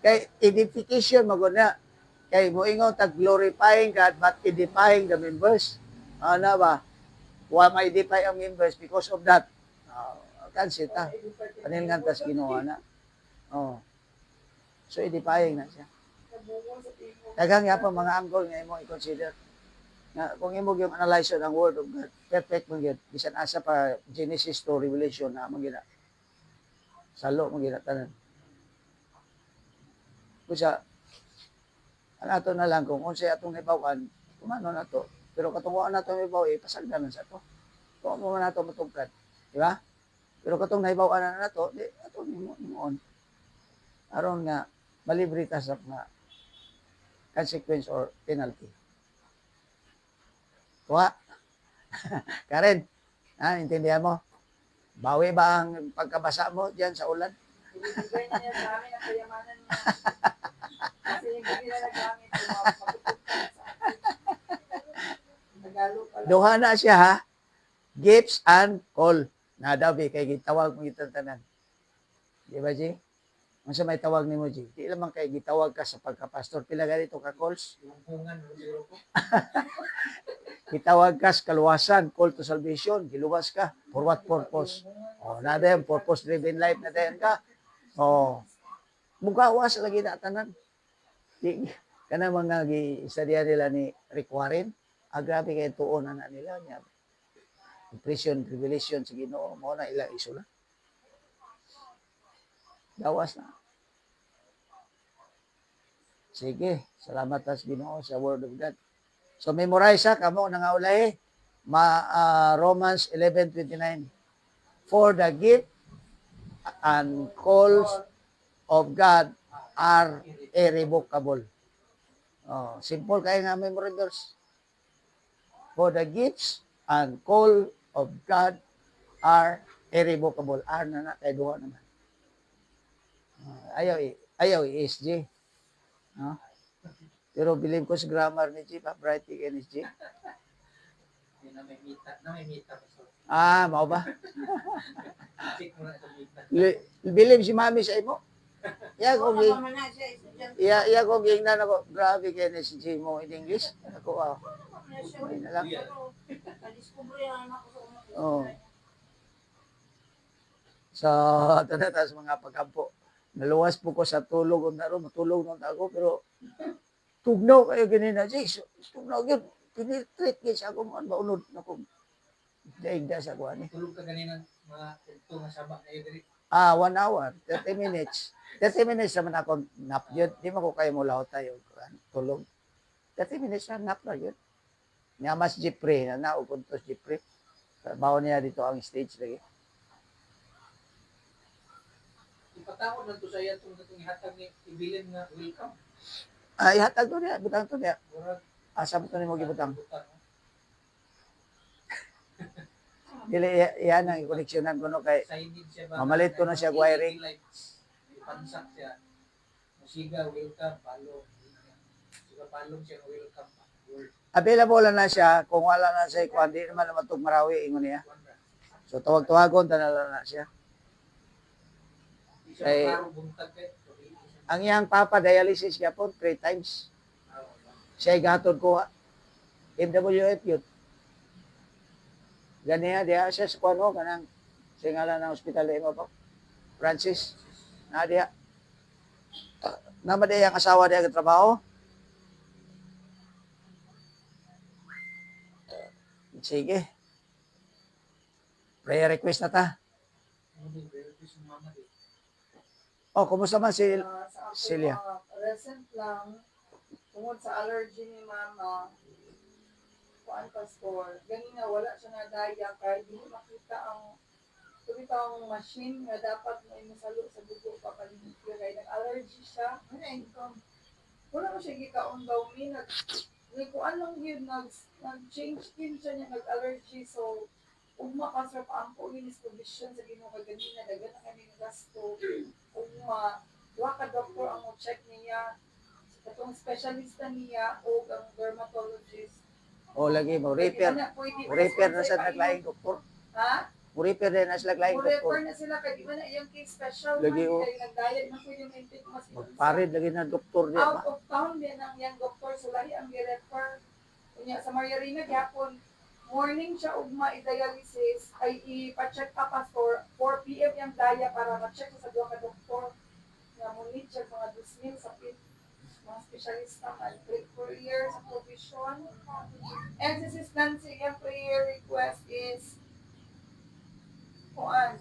Kay edification maguna. Kay moingon tag glorifying God but edifying the members. Ano ba? Wa ma-edify ang members because of that. Kansita. Kanin nga tas ginawa na. Oh. So edifying na siya. Daghang yapon mga angle nga imo i-consider. Nga kung imo gyud analyze ang word of God, perfect man gyud. Bisan asa pa Genesis to Revelation na magina. Salo magina tanan. Kusa ang ato na lang kung unsay atong ibawan, kumano na to. Pero katunguan nato ibaw pasagdan sa to. Kung mo na to matugkad, di ba? Pero katong naibawan na nato, di ato on. Aron nga malibre ta sa mga consequence or penalty. Kuha. Karen, intindihan mo? Bawi ba ang pagkabasa mo diyan sa ulan? Ibibigay niya sa amin ang kayamanan niya. Kasi yung hindi na nagamit, magpupugtan sa akin. Nagalo pala. Duha na siya ha. Gifts and call. Nadabi kay gitawag mo gitantanan. Di ba, G? Unsa may tawag nimo, G? Di lamang kay gitawag ka sa pagka-pastor. Pila ganito ka calls? Lungkungan mo siguro ko. Gitawag ka sa kaluwasan, call to salvation, giluwas ka. For what purpose? Oh, na din, purpose-driven life na din ka. Oh, mugawas lagi na tanan. Di, kana mga gi-study nila ni Rick Warren, grabe kay tuon na nila niya. Impression, revelation sa Ginoo, mo na ila isula. Gawas na. Sige, salamat sa Ginoo sa word of God. So memorize kamo nangaulay Romans 11:29. For the gift and calls of God are irrevocable. Oh, simple kay nga memory verse. For the gifts and call of God are irrevocable. R na kay duha naman. Ayaw i-SJ. No? Pero believe ko sa grammar ni G, bright kay ni G. Yun na may mita Pastor. Ah, mao ba? Check mo na itong mita. Believe si mami sa imo. Ya ko Oo, naman na siya, estudyante. iya ko gingnan ako. Grabe kay ni si G mo in English. Ako Naman na siya. Ay, na lang. Pero, na-discover yan ako sa unang Oo. niya. sa tanatas mga pagkampo. Naluwas po ko sa tulog na ron, matulog nung ako, pero tugnaw kayo ganina. Jay, tugnaw yun. Tinitreat kayo sa akong maunod na kong daigda sa kuha ni. Tulog ka ganina mga ito nga sabak na yun. 1 hour, 30 minutes. 30 minutes naman ako nap yun. Di mo ko kayo mula tayo. Tulog. 30 minutes na nap na yun. Nga mas Jeffrey, na naupuntos Jeffrey. Trabaho niya dito ang stage lagi. Ipatawad na to sa iya itong ihatag ni ibilin nga welcome. Ay, hatag to niya, butang to niya. Murag Asa mo to niya mo gibutang. butang. Dili, yan ang koneksyonan ko no kay Signage siya ba? Mamalit ko na siya wiring. Ipansak siya. Musiga, welcome, palong. Siga palong siya, welcome. Word. available na siya kung wala na siya kung hindi naman naman itong marawi ingon niya. So tawag-tawagon tanala na siya. Di siya Ay, maklaro buntag kay. Ang iyang papa dialysis siya po 3 times. Siya igatod ko MWF yun. Ganiya diya siya sa kuano kanang singala ng ospital mo po. Francis. Na diya. Nama diya ang asawa diya ang trabaho. Sige. Prayer request na ta. Oh, kumusta man si Sa ako, Celia? recent lang, tungod sa allergy ni mama, kuan pastor, ganina wala siya na daya kay di makita ang ang machine nga dapat may masalo sa dugo papalimpyo kay nag-allergy siya. Ano income? Wala mo siya gikaon daw mi kuan lang yun nag-change din siya niya nag-allergy so ugma pastor pa ang inis condition sa Ginoo kay ganina daghan na kami gasto ugma wa ka doktor ang mo-check niya katong specialista niya o ang dermatologist. O lagi mo repair. Mo repair na sa naglaing doktor. Ha? Mo repair din na sa naglaing Refer doktor. na sila kay di ba na iyang case special Lagi, man oh. kay nagdayag na pwede ma-intake mas Parid lagi na doktor diya out ba? of town din ang iyang doktor so lahi ang gi-refer kunya sa Maria Rina gyapon morning siya ugma i-dialysis ay ipa-check pa pastor 4 PM yung daya para ma-check sa duha ka doktor nga mo need siya mga 2,000 sa pit mga specialista man 4 years sa provision and assistance yung prayer request is kuan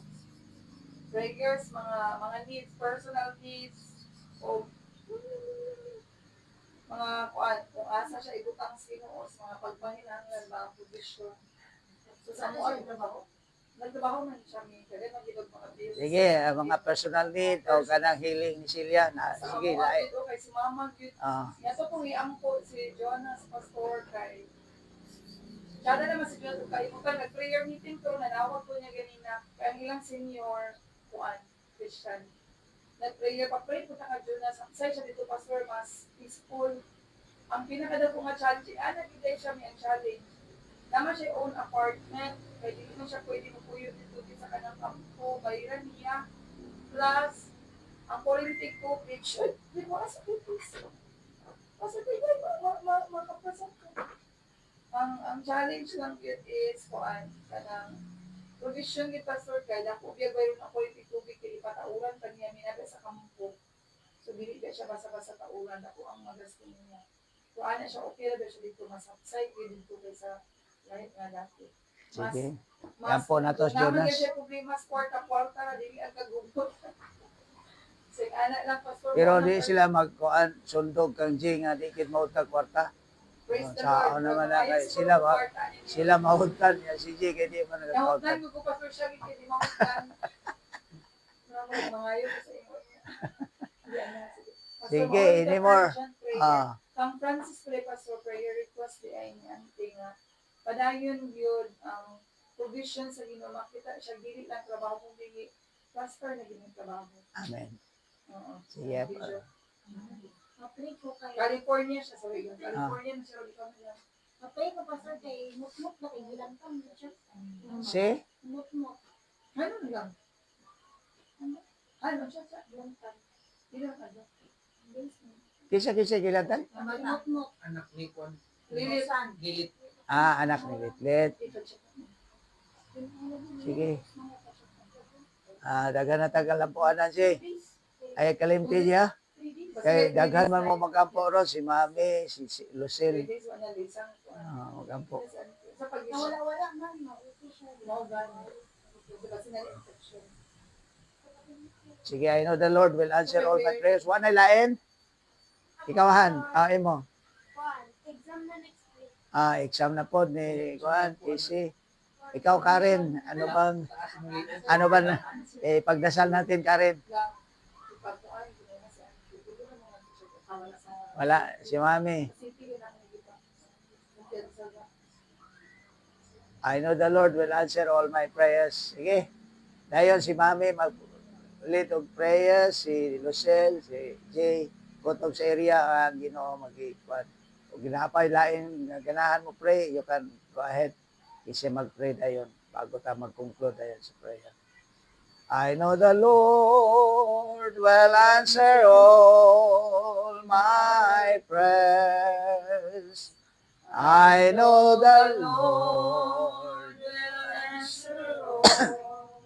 prayers mga needs personal needs o mga kuan kung asa siya ibutang Ginoo sa mga pagmahinahanglan mga provision so sa mo nagtrabaho man siya mi kaya magidog mga bills Sige, mga personal need o kanang healing ni Celia na sige na lain. kay si mama gyud yato pong iampo si Jonas pastor kay kada naman si Jonas kay mo nag-prayer meeting to nanawag ko niya ganina kay ang ilang senior kuan Christian nag-prayer pa-pray po ka Jonas ang siya dito pastor mas peaceful ang pinakadako nga challenge nagigay siya may ang challenge naman siya own apartment kaya hindi mo siya pwede mapuyo dito sa kanang kampo bayaran niya plus ang kuryente ko bitch di mo asa piso kasi pwede makapasan ko ang challenge lang yun is kuan kanang provision ni pastor kay dako biya bayron ako yung tubig kay ipatauran pa niya minaga sa kampo so dili ka siya basa-basa tauran ako ang magasto niya so ana siya okay ra siya dito masapsay dito kaysa lahit nga dati Sige. Yan po na to, naman Jonas. siya problema sa kwarta-kwarta dili ang kagugot sig ana lang pastor Pero mo di lang, sila magkuan sundog kang G nga di kit mautag kwarta. praise the Sa Lord naman Kaya na kay siguro sila ba? kwarta niya. Sila mahuntan niya si G kay di man Nahutlan nagkautan. ko pastor siya gid di mahutan mga ayo sa inyo niya Yan na, sige. Pastor, Sige, maulit ka anymore. pa dyan, prayer. Ah, Kang Francis Play Pastor, prayer request di ay niya nga padayon yun ang provision sa Ginoo makita siya dili lang trabaho kung dili pastor na ginang trabaho. amen. Oo. Sige. Bishop. Mapray ko kayo. California siya, sorry. California na siya, ikaw nila. Mapray ko pastor kay mutmut na kay gilantang siya. Si? Mutmut. Ano lang? Ano siya? Gilantang. Ilan ka ba? Kisa gilatan? Mutmut. Anak ni Kwan. Lilit. Gilit. Ah, anak ni Litlit. Ito siya. Sige. Dagan na tagal ang puanan si. Ay kalimti niya. Kay daghan man mo magampo ro si Mami, si Lucille. 3 days, wala lisang. Magampo. Sa pag-isip. Nawala-wala man. Mauti siya. Mao gani. Kasi na-infection. Sige, I know the Lord will answer all my prayers. Wa na lain? Ikawahan, imo. Kuan, exam na next week. Exam na po ni Kuan, Casey. Ikaw Karen, ano bang pagdasal natin Karen? Wala, si Mami. I know the Lord will answer all my prayers. Sige. Dayon si Mami mag-lead og prayers, si Lucille, si Jay, kutog sa area ang Ginoo mag-ikuan. Kung ginapay lain nga ganahan mo pray, you can go ahead. Kasi mag-pray dayon bago ta mag-conclude dayon sa prayer. I know the Lord will answer all my prayers. I know the Lord will answer all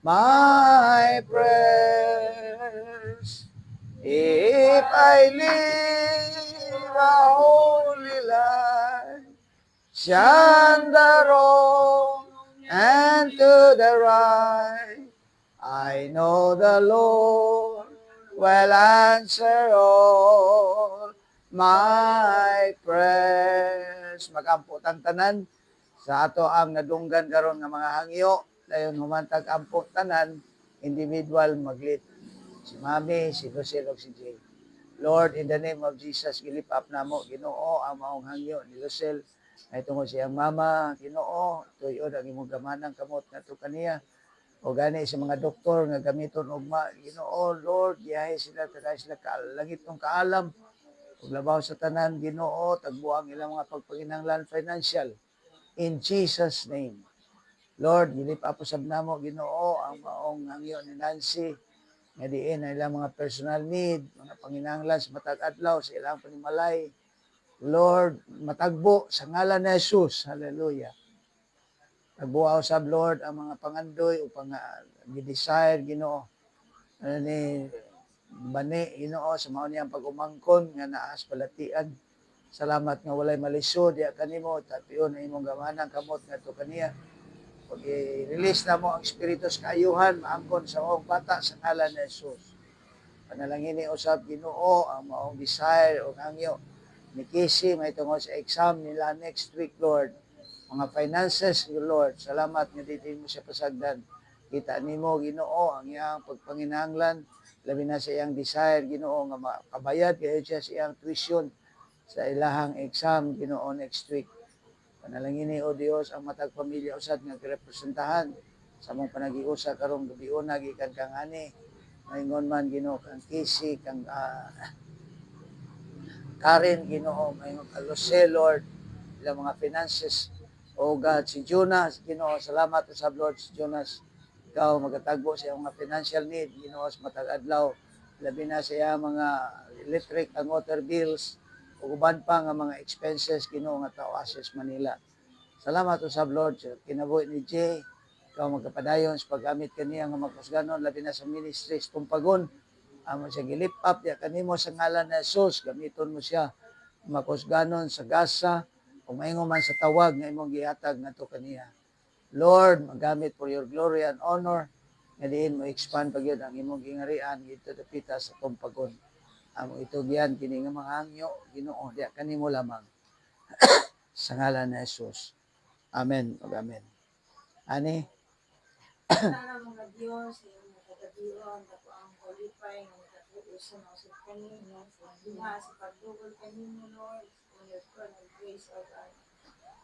my prayers. If I live a holy life, shun the wrong and to the right, I know the Lord will answer all my prayers. Magamputan tanan sa ato ang nadunggan karon nga mga hangyo, dayon humantag ampo tanan, individual maglit. Si Mami, si Lucille, o si Jay. Lord, in the name of Jesus, gilip up na mo, Ginoo, ang maong hangyo ni Lucille. Ay tungod siyang mama, Ginoo, tuyod ang imong gamanang kamot nga to kaniya. O gani sa mga doktor nga gamiton ugma, Ginoo, Lord, giyahay sila, tagay sila langit ng kaalam. Ug labaw sa tanan, Ginoo, tagbuang ilang mga pagpanginahanglan financial. In Jesus' name. Lord, gilip up usab namo, Ginoo, ang maong hangyo ni Nancy, nga diin ang ilang mga personal need, mga panginahanglan sa matag adlaw, sa ilang panimalay. Lord, matagbo sa ngalan ni Jesus. Hallelujah. Tagbuaw sab Lord ang mga pangandoy o gi-desire Ginoo. Ano ni bani Ginoo sa mao niyang pag-umangkon nga naas palatian. Salamat nga walay malisod ya kanimo tapion ang imong gamanang kamot ngadto kaniya. Pag i-release na mo ang espiritu sa kaayuhan, maangkon sa maong bata sa ngalan ni Jesus. Panalangin ni usab Ginoo ang maong desire o hangyo ni Casey may tungod sa exam nila next week, Lord. Mga finances, Lord. Salamat nga dito mo siya pasagdan. Kita nimo Ginoo ang iyang pagpanginahanglan, labi na sa iyang desire Ginoo nga makabayad kayo siya sa iyang tuition sa ilahang exam Ginoo next week. Panalangin ni o Dios ang matag pamilya usad nga girepresentahan sa mong panagiusa karong gabi una gikan kang ani. Maingon man Ginoo kang Casey kang Karen Ginoo maingon ka Lucille Lord ilang mga finances o God si Jonas Ginoo salamat usab Lord si Jonas ikaw magatagbo sa iyang mga financial need Ginoo sa matag adlaw labi na sa iyang mga electric and water bills ug uban pa nga mga expenses Ginoo nga tao Access Manila. Salamat usab Lord sa kinabuhi ni Jay. Ikaw magkapadayon sa paggamit kaniya nga magkusganon labi na sa ministry sa tumpagon. Amo siya gilip up ya kanimo sa ngalan ni Jesus gamiton mo siya makusganon sa gasa o maingon man sa tawag nga imong gihatag ngadto kaniya. Lord, magamit for your glory and honor nga diin mo expand pagyud ang imong gingarian dito dapita sa tumpagon. Amo itugyan kini nga mga hangyo Ginoo diya kanimo lamang. Sa ngalan ni Jesus. Amen. Ug amen. Ani Sana mga Diyos, yung nakagadiwan, ako ang qualify, nga nakatuusan ako sa kanina, sa diha, sa pagdugol kanino, Lord, on your throne of grace, O God.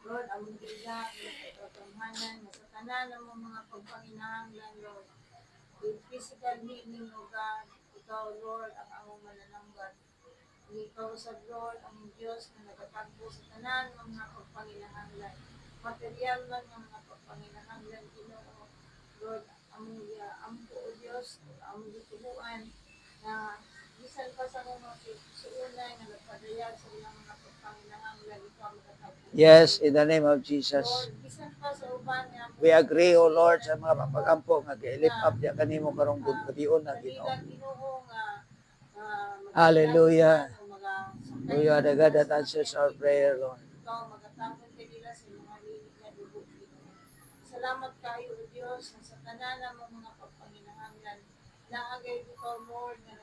Lord, ang bigla, ang pagpamahanan, sa tanan ng mga pagpanginahanglan, Lord. Yung physical need ninyo, God, ikaw, Lord, ang among manananggan. Ikaw sa Lord, ang Diyos na nagatagpo sa tanan ng mga pagpanginahanglan. Material man ng mga pagpanginahanglan, Ginoo. Lord, among ampo o Diyos, among gitubuan na bisan pa sa mga suunay na nagpadayag sa ilang mga pagpanginahanglan, ikaw magatagpo. Yes, in the name of Jesus. Lord, bisan pa sa uban nga We agree, O Lord, sa mga papagampo nga i-lift up niya kanimo karong gabion na Ginoo. Ginoo nga Hallelujah. o mga You are the God that answers our prayer, Lord. ikaw magatapon kay nila sa mga lilit na dugo, Ginoo. Salamat kayo, O Diyos, na sa tanan ng mga pagpanginahanglan. Naagay ikaw, Lord, na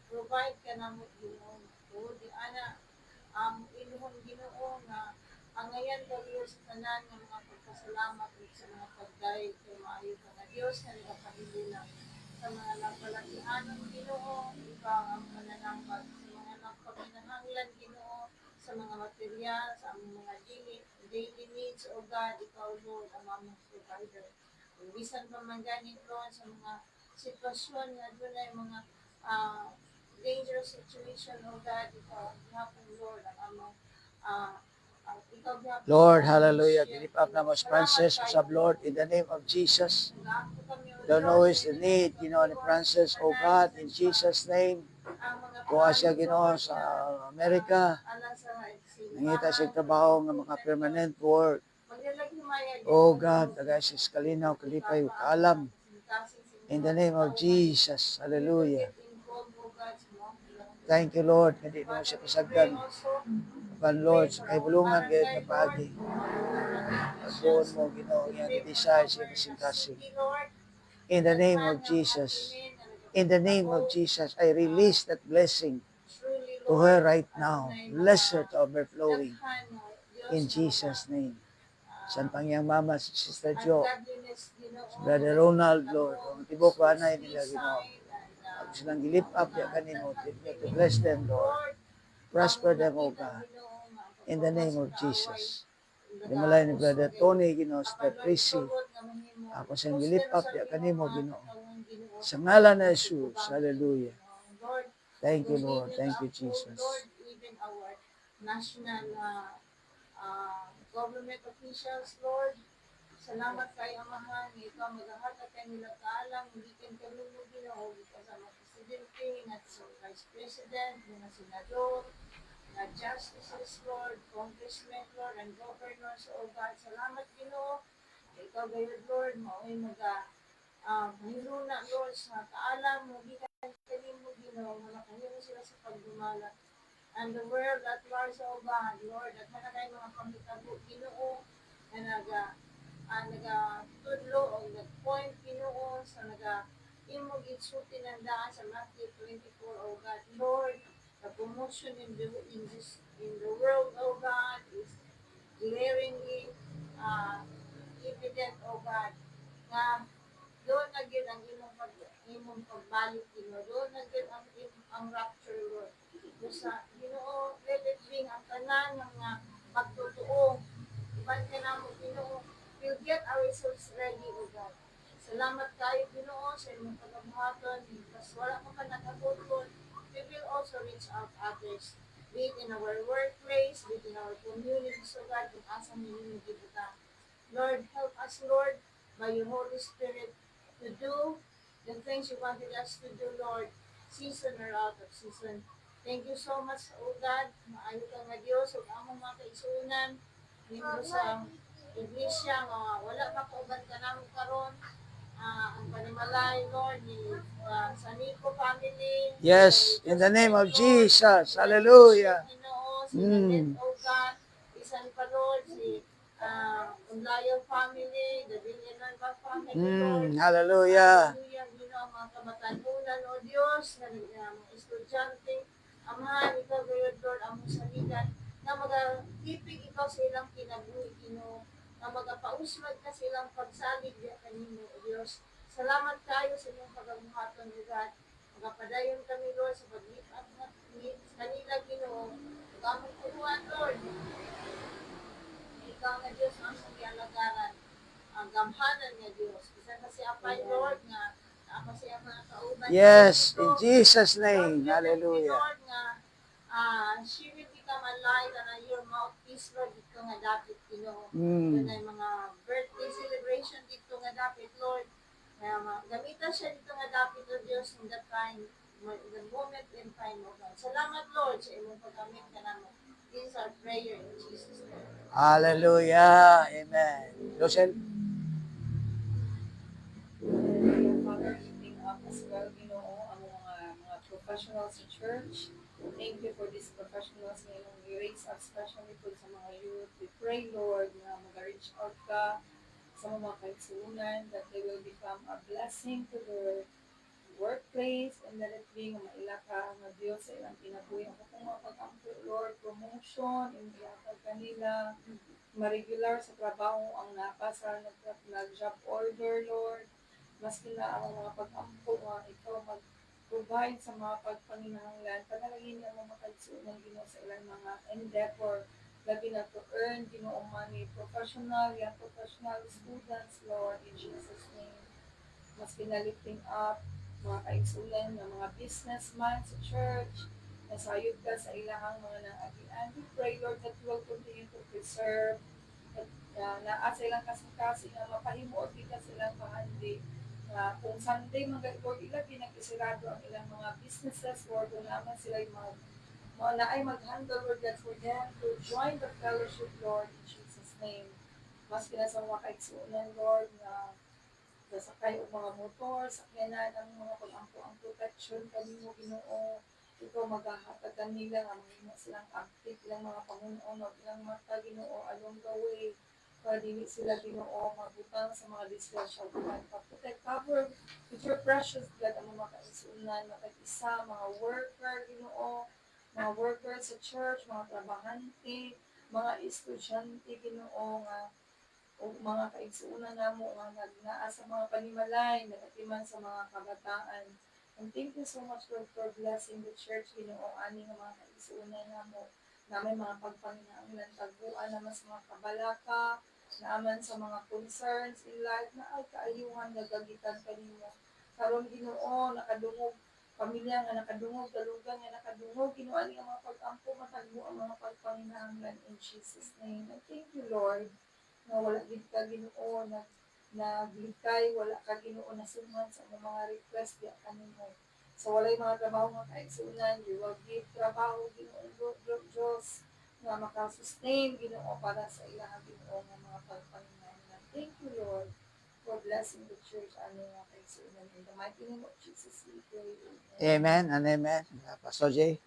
provide ka na mo, Ginoo. O di ana, iluhong Ginoo nga ang ngayon kayo sa tanan ng mga pagpasalamat at sa mga pagdahil kay maayo ka na Diyos na nagpahibulan sa mga napalakianan, Ginoo, ikaw ang mananambag sa mga nagpaminahanglan, Ginoo, sa mga material, sa among mga daily needs, O God, ikaw, Lord, ang among provider. Bisan pa man ganin, Lord, sa mga sitwasyon nga doon ay mga dangerous situation, O God, ikaw ang hapon, Lord, ang among ikaw gihapon, Lord, ang hallelujah. mission. Lift up na most Francis, Salamat sub kayo. Lord, in the name of Jesus. Nagaako kami, O Thou Diyos, knowest sa the need, Ginoo ni Francis, O God, in Jesus' name. Kuha siya, Ginoo, sa Amerika. Nangita siya trabaho ng mga permanent work. Oh God, tagay siya sa kalinaw, kalipay, kaalam. In the name of Jesus. Hallelujah. Thank you, Lord. Hindi mo siya kasagdan. Pan Lord, sa kahibulungan gayud na paagi. Pagbuon mo, Ginoo, yan i-desire siya kasing-kasing. In the name of Jesus. In the name of Jesus, I release that blessing to her right now. Bless her to overflowing. In Jesus' name. San pangyang mama, si Sister Jo, si Brother Ronald, Lord, ang tibok banay nila, Ginoo. Pag silang gilip up, ya kanimo, to bless them, Lord. Prosper them, O God. In the name of Jesus. Limalay ni Brother Tony, Ginoo, Sister Prissy. Ako siyang gilip up, ya kanimo, Ginoo. Sa ngalan na Jesus, hallelujah. Thank you, Lord. Thank you, Jesus. Lord, even our national government officials, Lord, salamat kay Amahan, ikaw maghahatag kay nila kaalam, hindi kin kalulog Ginoo, because ang mga presidente, nga sa vice president, mga senador, nga justices, Lord, congressmen, Lord, and governors, O God, salamat Ginoo, ikaw gayud, Lord, mao'y mahiluna, Lord, sa kaalam mo, gikan kanimo Ginoo, nga makahimo sila sa pagdumala. And the world at large, O God, Lord, at hanakay mga pangitabo, Ginoo, na nagatudlo o nag-point, Ginoo, sa imong gitsuti ng daan sa Matthew 24, O God, Lord, the promotion in the world, O God, is glaringly evident, O God, nga doon na gyud ang imong pagbalik, Ginoo. Doon na gyud ang rapture, Lord. Sa Ginoo, let it bring ang tanan ng mga pagtotoo. Iban ka na mo, Ginoo. We'll get ourselves ready, O God. Salamat kayo, Ginoo, sa imong pagkabuhaton. Because wala pa ka nakatutol, we will also reach out others. Be it in our workplace, be it in our communities, O God, kung asa ninyo gibuta. Lord, help us, Lord, by your Holy Spirit, to do the things you wanted us to do, Lord, season or out of season. Thank you so much, O God. Maayo ka nga Diyos, ug among mga kaisunan, nindot sa iglesia, nga wala makauban ka namin karon. Ang panimalay, Lord, ni Sanico family. Yes, in the name of Jesus. Hallelujah. O God, isan pa, Lord, si Unlayo family, the Villanueva family, Lord. Hallelujah. Hallelujah, Ginoo, mga kamatanunan, O Diyos, na mga estudyante, Amahan, ikaw, Lord, ang saligan, na mag-tipig ikaw sa ilang kinabuhi, Ginoo, na magapausmad ka sa ilang pagsalig diya kanimo, O Diyos. Salamat kayo sa inyong pagabuhaton, O God. Magapadayon kami, Lord, sa pag-lift up sa kanila, Ginoo. Gamit turuan, Lord. Ikaw nga Diyos ang alagaran, ang gamhanan nga Diyos. Isa kasi apay, Lord, nga ako siya mga kauban. Yes, in Jesus' name. Hallelujah. Lord, nga she will become a light and your mouthpiece, Lord, dito nga dapat, Ginoo. Mm. Yun ay mga birthday celebration dito nga dapat, Lord. Gamitan siya dito nga dapat, O Diyos, in the time, the moment and time, O God. Salamat, Lord, sa imong paggamit ka namin. This is our prayer in Jesus' name. Hallelujah. Amen. Lucien? And Father, lifting up as well, Ginoo, ang mga professionals sa church. Thank you for these professionals na inyong i-raise up, especially po sa mga youth. We pray, Lord, na mag-reach out ka sa mga kaigsuunan, that they will become a blessing to their workplace, and let it be nga maila ka nga Diyos sa ilang kinabuhi. Ako kung mapag-ampo, Lord, promotion, inihatag kanila, ma-regular sa trabaho ang napa sa nag-job order, Lord. Maski na ang mga pag-ampo nga ikaw mag-provide sa mga pagpanginahanglan. Panalangin niya mga makagsuunang Ginoo sa ilang mga endeavor, labi na to earn Ginoo money, professional, young professional students, Lord, in Jesus' name. Maski na lifting up mga kaigsulan ng mga businessman sa church, nasayod ka sa ilahang mga naagian. We pray, Lord, that you will continue to preserve at naa sa ilang kasing-kasing na mapahimo at kita silang kahandi. Kung Sunday, mga Lord, ilang pinag-isirado ang ilang mga businesses, Lord, kung naman sila mga na ay mag-handle, Lord God, for them to join the fellowship, Lord, in Jesus' name. Maski na sa mga kaigsunan, Lord, na nasakay o mga motor, sakyanan ang mga pag-ampo ang protection kanimo Ginoo. Ikaw maghahatag kanila nga mahimo silang active ilang mga Panginoon o ilang mata Ginoo along the way. Para dili sila Ginoo mabutang sa mga disgrasya bukan protect cover with your precious blood ang mga kaisunan, makag-isa, mga worker Ginoo, mga workers sa church, mga trabahante, mga estudyante Ginoo nga o mga kaigsuunan namo nga nagnaa sa mga panimalay, nagatiman sa mga kabataan. And thank you so much, Lord, for blessing the church, Ginoo, ani nga mga kaigsuunan namo, na may mga pagpanginahanglan, taguan naman sa mga kabalaka, naaman sa mga concerns in life, na ay kaayuhan nagagitan kanimo. Karon Ginoo, nakadungog pamilya nga nakadungog, dalugan nga nakadungog, Ginoo, ani nga mga pag-ampo, matagbo ang mga pagpanginahanglan in Jesus' name. And thank you, Lord, nga wala gid ka Ginoo naglikay, wala ka Ginoo nasungan sa mga request diya kanimo. So walay mga trabaho nga kaigsunan, you will give trabaho Ginoo Diyos nga makasustain Ginoo para sa ilang Ginoo nga mga pagpanginahanglan. Thank you, Lord, for blessing the church ano nga kaigsunan. In the mighty name of Jesus we pray. Amen and amen. Pastor J.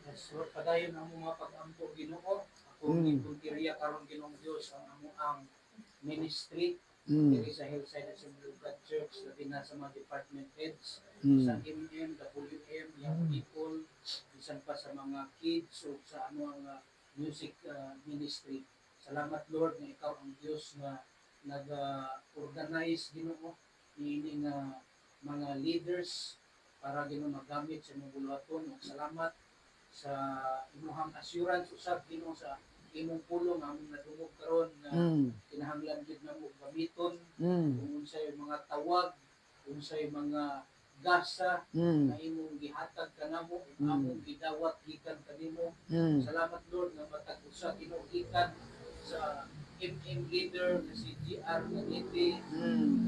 Yes, Lord, padayon ang mga pag-ampo Ginoo. Kung iriya karon Ginoong Dios ang amuang ministry diri sa Hillside Assembly of God Church, labi na sa mga department heads, sa MM, WM, young people, bisan pa sa mga kids o sa ano ang music ministry. Salamat Lord na ikaw ang Dios na nag-organize Ginoo ini nga mga leaders para Ginoo magamit sa imong buluhaton. Salamat sa imuhang assurance usab Ginoo sa imong pulong nga among nadungog karon nga kinahanglan gid namo gamiton kung unsay mga tawag, unsay mga gasa na imong gihatag kanamo, among gidawat gikan kanimo. Salamat Lord nga matag usa Ginoo gikan sa MM leader na si GR Maniti,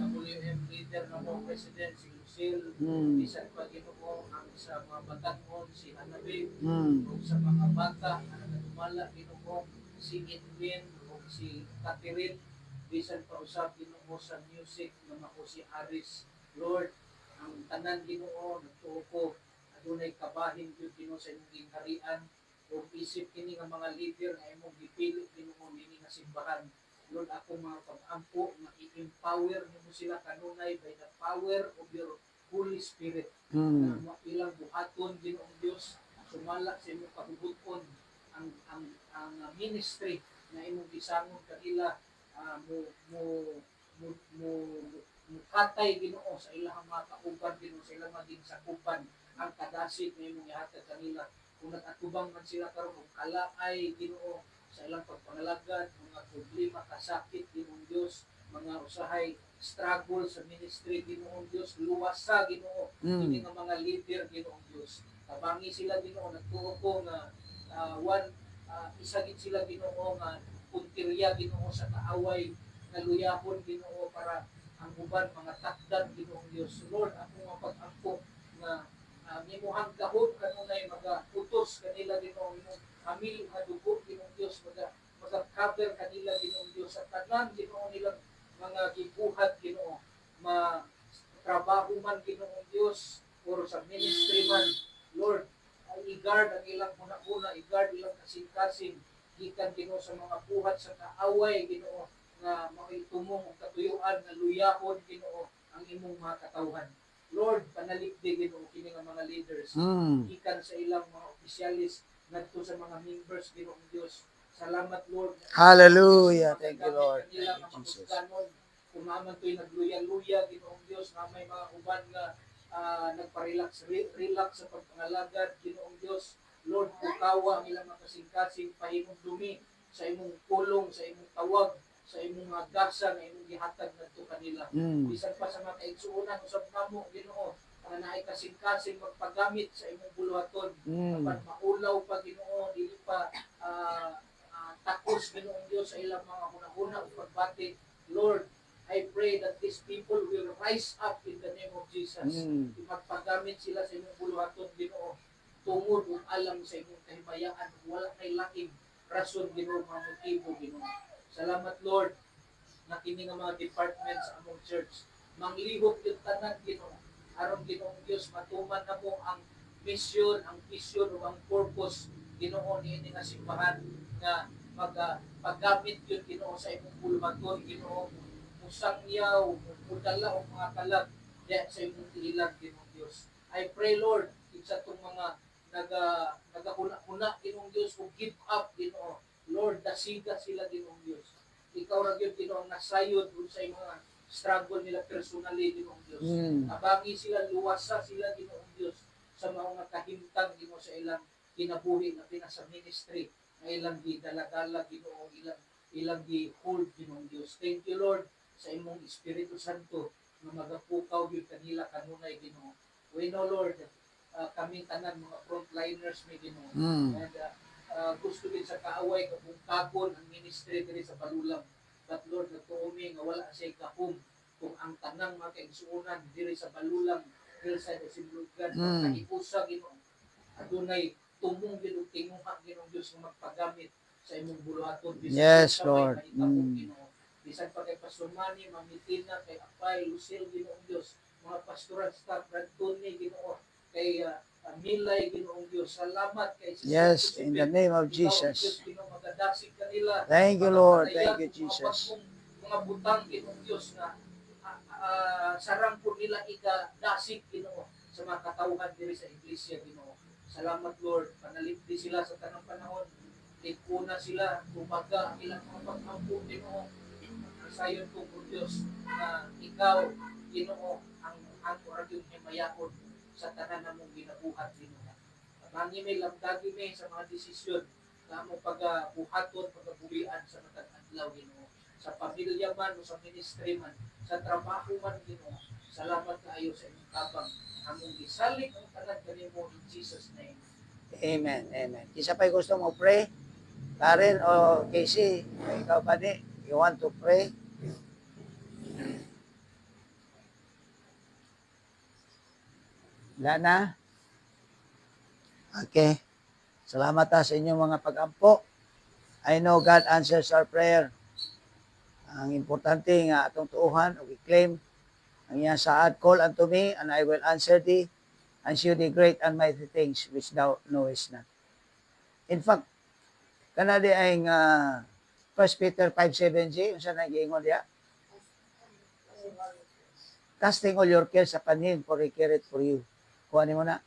WM leader na mo President si Lucille, bisan pa Ginoo ang sa mga batanon si Hanabi, o sa mga bata na nagumala Ginoo si Edwin o si Catherine, bisan pa usab Ginoo sa music na mako si Aris. Lord, ang tanan Ginoo nagtuo ko adunay kabahin gyud Ginoo sa imong gingharian o isip kini nga mga leader nga imong gipili Ginoo dinhi nga simbahan. Lord, ako mga pag-ampo nga i-empower nimo sila kanunay by the power of your Holy Spirit. Na ilang buhaton Ginoong Dios sumala sa imong kahubuton ang ministry na imong gisangon kanila mo mo mo mo katay Ginoo sa ilang mga kauban Ginoo sa ilang mga sakupan ang kadasig na imong ihatag kanila kung nag-atubang man sila karon og kalaay Ginoo sa ilang pagpangalagad, mga problema, kasakit Ginoong Dios, mga usahay struggle sa ministry Ginoong Dios, luwasa Ginoo, ini nga mga leader Ginoong Dios. Tabangi sila Ginoo, nagtuo ko nga isa gid sila Ginoo nga puntirya Ginoo sa kaaway nga luyahon Ginoo para ang uban mga takdan Ginoong Dios. Lord, ako nga pag-angko nga mimuhang gahom kanunay mag-utos kanila Ginoo imong amil nga dugo Ginoong Dios mag-cover kanila Ginoong Dios sa tanan Ginoo nilang mga gibuhat Ginoo trabaho man Ginoong Dios or sa ministry man Lord i-guard ang ilang una-una i-guard ilang kasing-kasing gikan Ginoo sa mga buhat sa kaaway Ginoo nga makitumong og katuyuan nga luyahon Ginoo ang imong mga katawhan. Lord, panalikdi Ginoo kini nga mga leaders gikan sa ilang mga opisyalis ngadto sa mga members Ginoong Dios. Salamat Lord. Hallelujah. Thank you, Lord. Kanila Thank you, Jesus. mapagkanon kumaman to'y nagluya-luya Ginoong Dios nga may mga uban nga nagpa-relax sa pagpangalagad Ginoong Dios. Lord, pukawa ang ilang makasing-kasing pahimong dumi sa imong pulong, sa imong tawag, sa imong mga gasa na imong gihatag ngadto kanila. Bisan pa sa mga kaigsuonan usab namo Ginoo nga naay kasing-kasing magpagamit sa imong buluhaton apan maulaw pa Ginoo dili pa takos Ginoong Dios sa ilang mga hunahuna ug pagbati. Lord, I pray that these people will rise up in the name of Jesus. Magpagamit sila sa imong buluhaton Ginoo tungod ug alam sa imong kahimayaan wala kay laing rason Ginoo mga motibo Ginoo. Salamat Lord na kini nga mga departments sa among church manglihok yung tanan Ginoo aron Ginoong Dios matuman namo ang mission, ang vision o ang purpose Ginoo niini nga simbahan nga paggamit yun Ginoo sa imong buluhaton Ginoo musangyaw mudala og mga kalag diya sa imong ilang Ginoong Dios. I pray Lord kinsa tong mga nagahuna Ginoong Dios o give up Ginoo Lord, dasiga sila Ginoong Dios. Ikaw ra gyud Ginoo nasayod sa mga struggle nila personally Ginoong Dios. Abangi sila, luwasa sila Ginoong Dios sa mga kahimtang Ginoo sa ilang kinabuhi na pinasa ministry na ilang gidala-dala Ginoo ilang gi-hold Ginoong Dios. Thank you Lord sa imong Espiritu Santo nga magapukaw gyud kanila kanunay Ginoo. We know Lord, kami tanan mga frontliners may Ginoo. And gusto din sa kaaway kabungkagon ang ministry diri sa Balulang. But Lord, nagtuumi nga wala siya kahum kung ang tanang mga kaigsuonan diri sa Balulang, hillside sa Simulugan, kahipusa Ginoo. Adunay tumong Ginoo tinguha Ginoong Dios nga magpagamit sa imong buluhaton. Yes, Lord. Bisan pa kay Pastor Manny, Mamitina, kay Apay, Lucille Ginoong Dios, mga pastoral staff, Brad Tony Ginoo, kay Milay Ginoong Dios. Salamat kay Yes, in the name of Jesus. Thank you, Lord. Thank you, Jesus. Mga butang Ginoong Dios na sarang po nila igadasig Ginoo sa mga katawhan diri sa iglesia Ginoo. Salamat Lord, panalipdi sila sa tanang panahon. Ikuna sila, tumaga ang ilang mga pag-ampo Ginoo. Sayon ko po Diyos na ikaw Ginoo ang ora yung himayakon sa tanan namong ginabuhat Ginoo. Mangi may lamdagi may sa mga desisyon na among pagabuhaton, pagabuhian sa matag adlaw Ginoo. Sa pamilya man o sa ministry man, sa trabaho man Ginoo. Salamat kaayo sa inyong tabang. Among gisalig ang tanan kanimo in Jesus name. Amen. Amen. Isa pa gusto mo pray? Karen o Casey, ikaw ba di? You want to pray? Wala na? Okay. Salamat sa inyong mga pag-ampo. I know God answers our prayer. Ang importante nga atong tuuhan o i-claim ang iyang saad, call unto me and I will answer thee and shew thee great and mighty things which thou knowest not. In fact, kanadi ay 1 Peter 5:7 unsa na giingon diya? Casting all your cares upon him for he careth for you. Kuha mo na.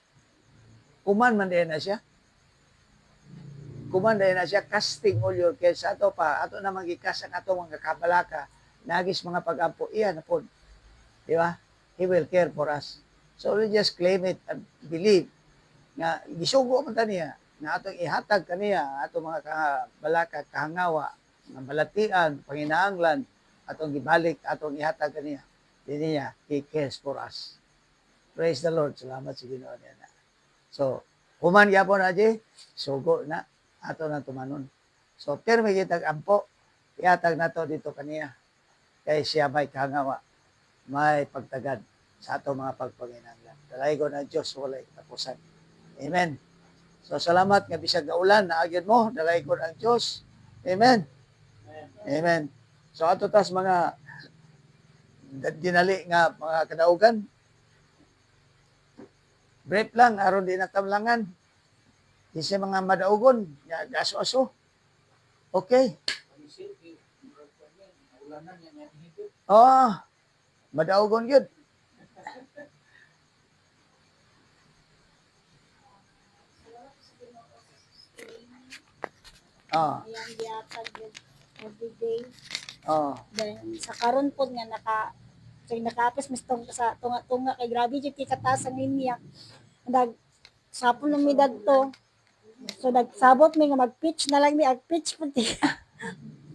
Kuman man din na siya. Kuman din na siya, casting all your cares. Ato pa, ato na magikas ang ato mga kabalaka, nagis mga pag-ampo, iyan na po. Di ba? He will care for us. So we just claim it and believe nga gisugo man ta niya nga atong ihatag kaniya atong mga kabalaka, kahangawa, nga balatian, panginaanglan, atong gibalik, atong ihatag kaniya. Dili niya, he cares for us. Praise the Lord. Salamat sa Ginoo niya. So, Human gyapon aji, sugo na ato na tumanon. So pirmi kitag ampo, ihatag nato dito kaniya. Kay siya may kangawa, may pagtagad sa ato mga pagpanginahanglan. Dalaygon ang Dios walay tapusan. Amen. So salamat nga bisag na ulan naagyan mo, dalaygon ang Dios. Amen. Amen. So ato tas mga dinali nga mga kadaugan, brief lang aron di natamlangan. Kasi mga madaugon, gaso-aso. Okay. Pag-isip, naulanan niya niya higit. Oh, madaugon yun. Oh, Ayan, giyatag yun everyday. oh. Then, sa karon po nga nakaapis mis sa tunga-tunga kay grabe jud kay kataas ang niya. Dag sapon ng midad to. So nagsabot mi nga mag-pitch na lang mi ag pitch pud ti.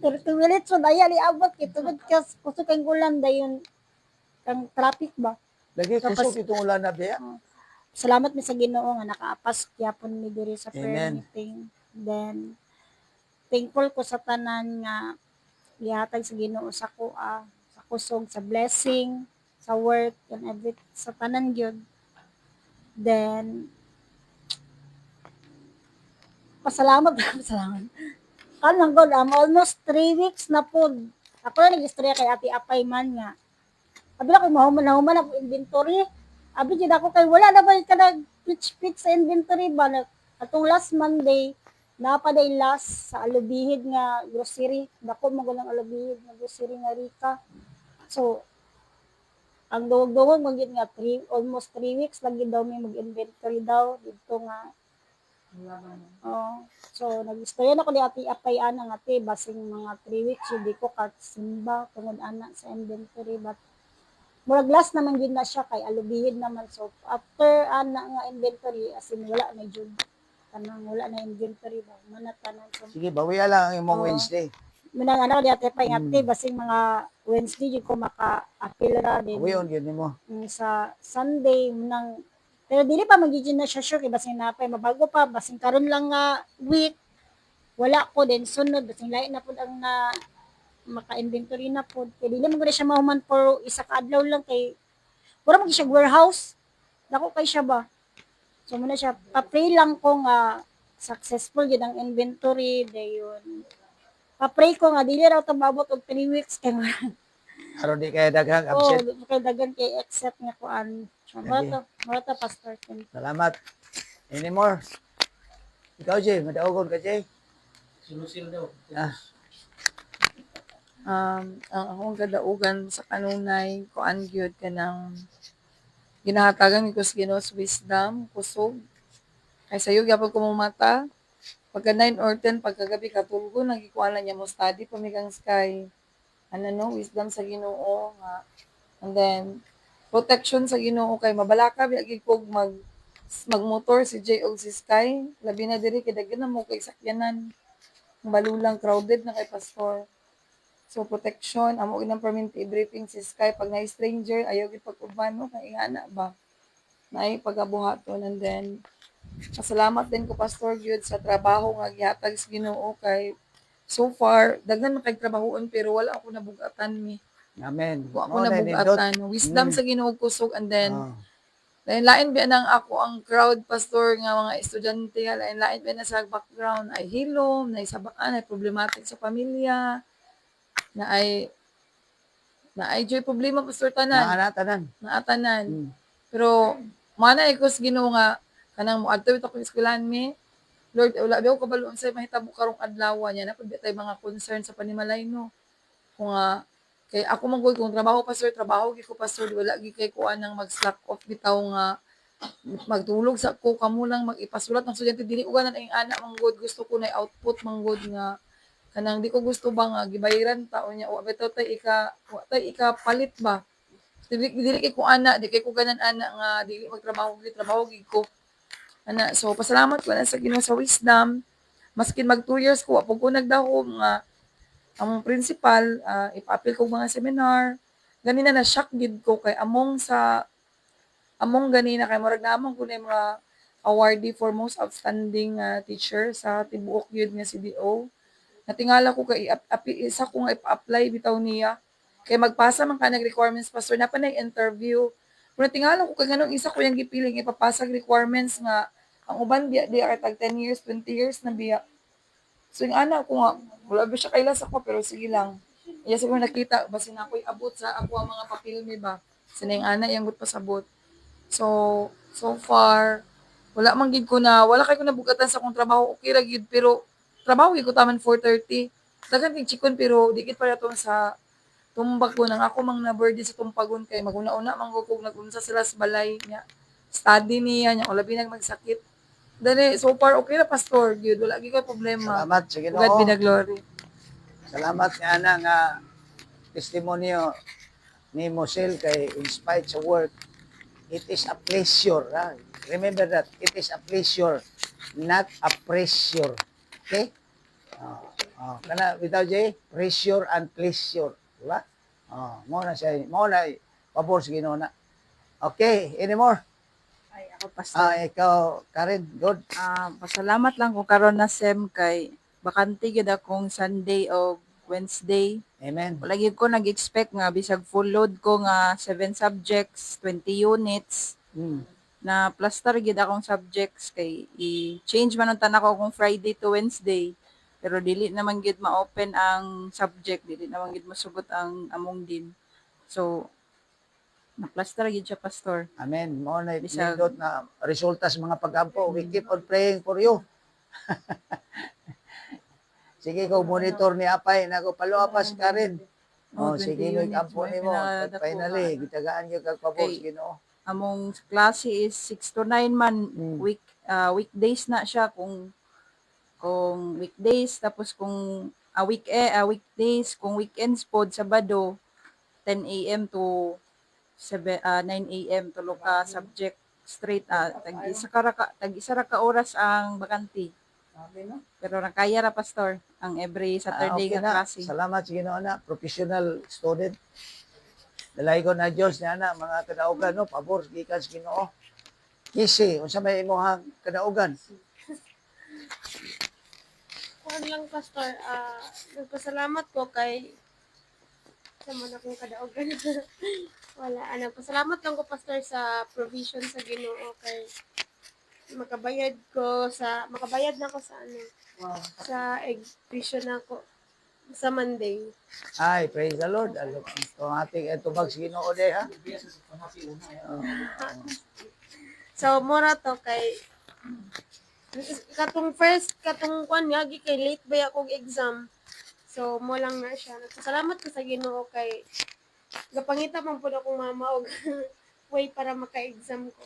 30 minutes so daya li abot kay tugod ka kusog kang ulan dayon kang traffic ba. Lagi Tapos- kusog itong ulan na biya. Salamat mi sa Ginoo nga nakaapas gyapon mi diri sa prayer Amen. meeting. Then thankful ko sa tanan nga gihatag sa Ginoo sa kuha, sa kusog, sa blessing, sa work, and everything, sa tanan gyud. Then, pasalamat, pasalamat. Kanang god, almost 3 weeks na po. Ako na nag-istorya kay Ate Apay man nga. Abi ko mahuman ako inventory. Abi jud ako kay wala na ba ka nag-pitch sa inventory ba? Atong last Monday, napaday last sa alubihid nga grocery. Dako mo ganang alubihid nga grocery nga Rika. So, ang duwag-duwag magid nga almost 3 weeks lagi daw may mag-inventory daw dito nga. So nag-istorya na ko ni Ate Apay ana nga ate basing mga 3 weeks di ko simba tungod ana sa inventory but murag last naman yun na siya kay alubihid naman so after ana nga inventory as in wala na jud kanang wala na inventory ba manatanan so Sige, bawiya lang ang imong Oo. Wednesday. minang ano ni Ate Apay nga ate basing mga Wednesday jud ko maka-appeal ra din Bawiyon yun mo. sa Sunday nang pero dili pa magiging na siya sure kay basing napay mabago pa basing karon lang nga week wala ko din sunod basing lain na pud ang na maka-inventory na pud kay dili mo gud siya mahuman for isa ka adlaw lang kay wala mo siya warehouse dako kay siya ba so muna siya pa-pray lang ko nga successful gid ang inventory dayon pa-pray ko nga dili raw ta maabot og 3 weeks kay Aron di kaya daghang oh absent. kay dagan kay accept nga kuan Marta pastor Ken. Salamat. Anymore? Ikaw, Jay, madaugon ka, Jay. Sinusil daw. Ah. Ang akong kadaugan sa kanunay kuan gyud kanang ginahatagan ko sa Ginoo's wisdom kusog kay sayo gyapon ko mong mata pagka 9 or 10 pagkagabi katulgo nagikuan niya mo study pamigang sky ano no wisdom sa Ginoo nga and then protection sa Ginoo kay mabalaka gyud kog magmotor si J og si Sky labi na diri kay daghan na mo kay sakyanan malulang crowded na kay pastor. So protection, amo ginang permanent i-briefing si Sky pag na stranger ayaw gid pag-uban no kay ingana ba. Naay pagabuhaton and then pasalamat din ko pastor gyud sa trabaho nga gihatag sa Ginoo kay so far daghan man kay trabahoon pero wala ako nabugatan mi. Amen. Wa ako Mao na nindot. nabugatan. Wisdom Mm. sa Ginoo kusog and then Oh. lain ba nang ako ang crowd pastor nga mga estudyante lain ba na sa background ay hilom na isabaan ay problematic sa pamilya na ay joy problema pastor tanan Naanatanan. na atanan Mm. pero mana ikos Ginoo nga kanang moadto bitaw ko eskwelahan mi Lord wala ba ko kabalo unsay mahitabo karong adlaw niya na pud tay mga concern sa panimalay no kung kay ako man gud kung trabaho pastor trabaho gyud ko pastor wala gyud kay kuan nang mag-slack off bitaw nga magtulog sa ko kamo lang mag-ipasulat ng estudyante dili ko ganan ang ana man gud gusto ko na output man gud nga kanang di ko gusto ba nga gibayaran ta unya wa bitaw tay ika palit ba dili kay ko ana di kay ko ganan ana nga dili magtrabaho gid ko ana so pasalamat ko na sa Ginoo sa wisdom maskin mag 2 years ko wa pud ko nagdahom nga ang principal ipa-appeal kog mga seminar ganina na shock gid ko kay among ganina kay murag namang ko na mga awardee for most outstanding teacher sa tibuok yun nga CDO. Natingala ko kay isa kong ipa-apply bitaw niya. Kay magpasa man ka ng requirements pastor na pa na interview. Pero natingala ko kay ganong isa ko yung gipiling ipapasa requirements nga ang uban di ay tag 10 years, 20 years na biya. So yung anak ko nga, wala ba siya kailas ako pero sige lang. Iya siguro nakita basin ako'y abot sa ako ang mga papilmi ba. Sinayang anak yung gut pasabot. So far, wala kay ko nabugatan sa akong trabaho. Okay ra gyud pero trabaho gyud ko taman 4:30. Daghan kay chikon pero dikit pa tong sa tumbag ko nang ako mang na-burden sa tumpagon kay maguna-una man ko kung nag-unsa sila sa balay niya. Study niya nya labi nang magsakit. Dali, so far okay na pastor gyud wala gyud ko problema. Salamat sa God Ginoo. be the glory. Salamat nga ana nga testimonyo ni Mosel kay in spite sa work, it is a pleasure. Ha? Remember that, it is a pleasure, not a pressure. Okay? Kana without J, pressure and pleasure. Diba? Mo na siya, mo na, pabor sa Ginoo na. Okay, anymore? Ay, ako pastor. Ikaw, Karen, good. Pasalamat lang kung karon na SEM kay bakante gyud akong Sunday o Wednesday. Amen. Wala gyud ko nag-expect nga bisag full load ko nga 7 subjects, 20 units Hmm. na plaster gyud akong subjects kay i-change man unta nako kung Friday to Wednesday. Pero dili naman gyud ma-open ang subject, dili naman gyud masugot ang among din. So, na-plaster gyud siya pastor. Amen. Mo na Bisag- nindot na resulta sa mga pag-ampo. We keep on praying for you. Sige ko monitor ni Apay na ko palo si Karen. Oh, Sige 20 mo units, kampo may nimo. pinadako Finally, nga. gitagaan gyud kag pabor Okay. sa Ginoo. Among klase is 6 to 9 man Mm. weekdays na siya kung weekdays tapos kung weekdays kung weekends pod Sabado 10 a.m. to 9 a.m. tulo ka subject straight tag isa ra ka oras ang bakante. Pero nakaya ra pastor ang every Saturday Okay nga na. klase. Salamat sa Ginoo na professional student. Dalay ko na Dios na na mga kadaugan no pabor gikan sa Ginoo. Kisi, unsa may imong kadaugan? Kuan lang pastor, nagpasalamat ko kay sa man akong kadaugan. Wala, pasalamat lang ko pastor sa provision sa Ginoo kay makabayad na ko sa sa tuition ako sa Monday. Ay, praise the Lord. Ito ating etubag sa Ginoo de ha. So mura to kay katong kuan nga gi kay late ba akong exam. So mo lang na siya. Nagpasalamat ko sa Ginoo kay gapangita man pud akong mama og way para maka-exam ko.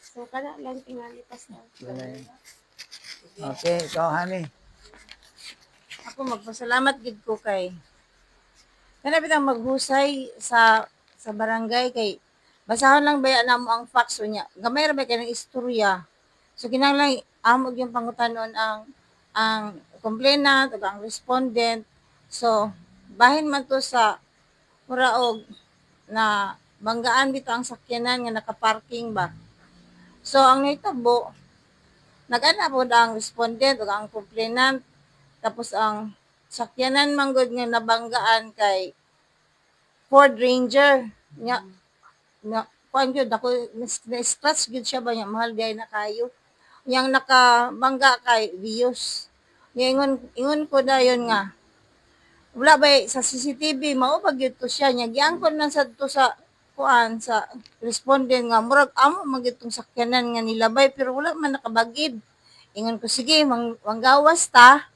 So kana lang tingali pastor. Okay, ikaw honey. Ako magpasalamat gid ko kay kana bitang maghusay sa barangay kay basahon lang baya namo ang facts niya. Gamay ra ba kay ng istorya. So kinahanglan amo yung pangutanon ang complainant ug ang respondent. So bahin man to sa muraog na banggaan dito ang sakyanan nga nakaparking ba. So ang nahitabo nag-ana pod ang respondent ug ang complainant tapos ang sakyanan manggod nga nabanggaan kay Ford Ranger nya na kuan gyud ako na-scratch gyud siya ba nya mahal gay na kayo yang nakabangga kay Vios nya ingon ko dayon nga wala ba sa CCTV mao ba gyud to siya nya giangkon man sad to sa kuan sa respondent nga murag amo man gyud tong sakyanan nga nilabay pero wala man nakabagid ingon ko sige manggawas ta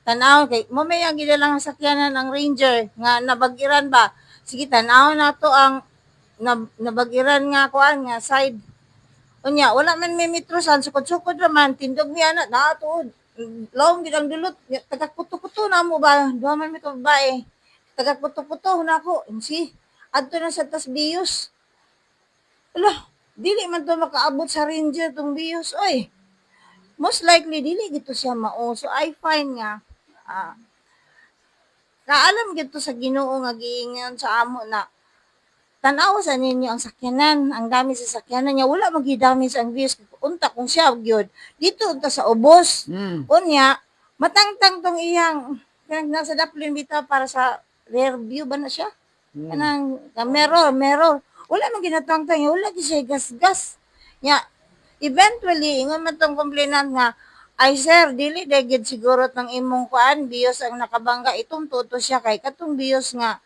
tanaw kay mo may ang gidalang sakyanan ang Ranger nga nabagiran ba sige tanaw na to ang nabagiran nga kuan nga side unya wala man may mitrosan sukod-sukod ra man tindog niya na tuod lawom gid ang dulot tagakputo-puto na mo ba duha man mi ka babae tagakputo-puto na ako si adto na sa tas Bios ala dili man to makaabot sa Ranger tong Bios oy most likely dili gito siya mao so I find nga kaalam gito sa Ginoo nga giingon sa amo na tanaw sa ninyo ang sakyanan, ang dami sa sakyanan niya, wala magidami sa ang views. Unta kung siya, gyud dito unta sa ubos. Unya, matangtang tong iyang, kanang nasa daplin bitaw para sa rear view ba na siya? Kanang mirror. Wala man ginatangtang, wala gyud siya gas-gas. Nya, eventually, ingon man tong complainant nga, ay sir, dili dagid siguro tang imong kuan, bios ang nakabangga, itong tuto siya kay katong bios nga,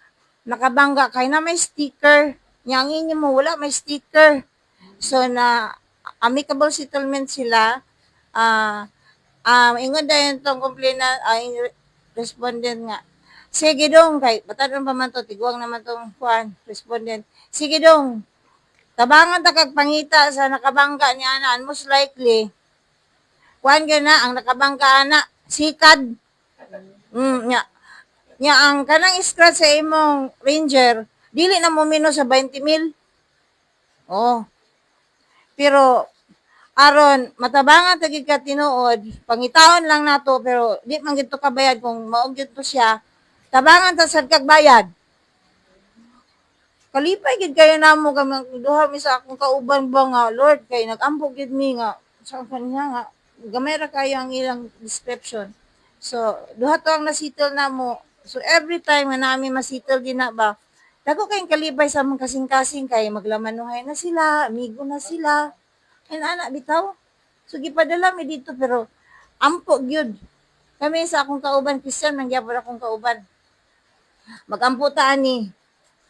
nakabangga kay na may sticker. Nya, ang inyo mo, wala may sticker. So, na amicable settlement sila, ingon dayon tong complainant, respondent nga, sige dong, kay, batadon pa man to, tiguang naman tong kuan, respondent, sige dong, tabangan ta kag pangita sa nakabangga ni ana, and most likely, kuan gyud na ang nakabangga ana, sikad. Nya. Nya ang kanang scratch sa imong Ranger, dili na mo mino sa 20,000. Oh. Pero aron matabangan tagig ka tinuod, pangitaon lang nato pero di man gid to kabayad kung mao gyud to siya. Tabangan ta sad kag bayad. Kalipay gid kayo namo kami duha mi sa akong kauban ba nga Lord kay nag-ambog gid mi nga sa kanya nga gamay ra kayo ang ilang description. So duha to ang nasettle namo. So every time nga nami masettle gina ba, dako kayong kalibay sa mga kasing-kasing kay maglamanuhay na sila, amigo na sila. And anak bitaw. So gipadala mi dito pero ampo gyud. Kami sa akong kauban Christian man gyapon akong kauban. Magampo ta ani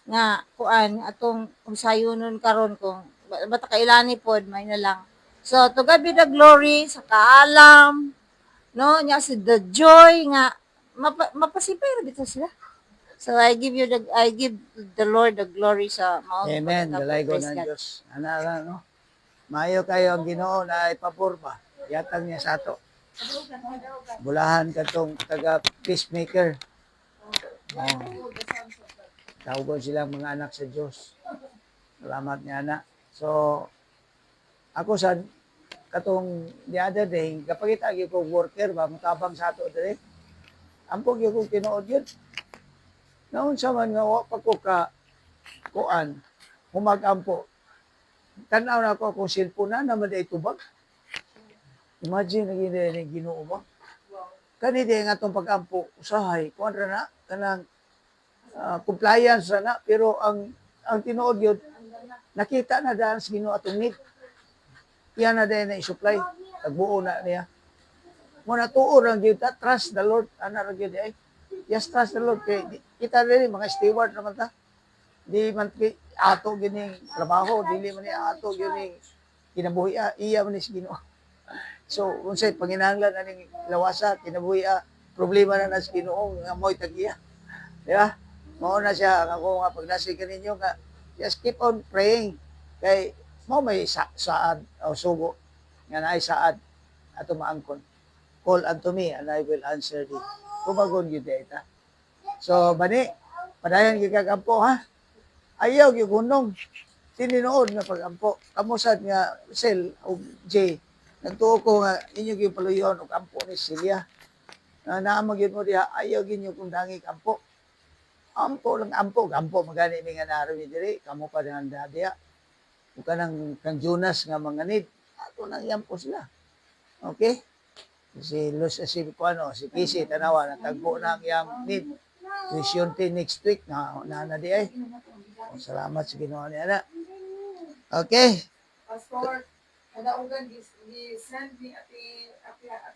nga kuan atong usayonon karon kung bata kailani pod may na lang. So to God be the glory sa kaalam no nya si the joy nga mapasipay ra bitaw sila. So I give the Lord the glory sa mao. Amen. Galaygo ng Diyos. Ana no. Maayo kayo ang Ginoo na ipabor ba. Yatag niya sa ato. Bulahan katong taga peacemaker. Oh. Tawgon silang mga anak sa Diyos. Salamat niya anak. So ako sa katong the other day, kapag itagi ko worker ba, matabang sa ato dire. Ampog yung kong tinuod yun. Naon sa man nga wa pa ko ka kuan, humag-ampo. Tanaw na ako kung cellphone na naman day tubag. Imagine na Ginoo ba? Kani di nga itong pag-ampo, usahay, kuan ra na, kanang compliance ra na, pero ang tinuod yun, nakita na daan sa Ginoo atong need. Kaya na din na i-supply, nagbuo na niya. Muna tuo lang yun, trust the Lord, ana ra yun ay. Yes, trust the Lord. Kaya kita rin, mga steward naman ta. Di man ato gining trabaho, dili man ni ato gining kinabuhi iya man ni Ginoo. So unsay panginahanglan aning lawasa kinabuhi problema na sa Ginoo nga mo'y tagiya. Di ba? Mao na siya ako nga paglasig kaninyo nga just keep on praying kay mo may saad o sugo nga naay saad ato maangkon. Call unto me and I will answer thee. Tumagon gyud ta. So bani padayon gyud kag ampo ha. Ayaw yung hunong. Tininood nga pag-ampo. Kamusad nga Sel o J. Nagtuo ko nga inyo yung paluyon o ampo ni Silya. Naamag yun mo diha. Ayaw yun kung dangig ampo. Ampo lang ampo. Ampo magani ni nga naroon diri. Kamu pa dengan diha. Kung ka kang Jonas nga mga need. Ato nang yampo sila. Okay? Si Luz, si Kisi, tanawa, natagpo na ang yang need. Vision next week na di ay. Salamat sa Ginoo ni ana. Okay. Pastor, kadaugan gi-send ni ati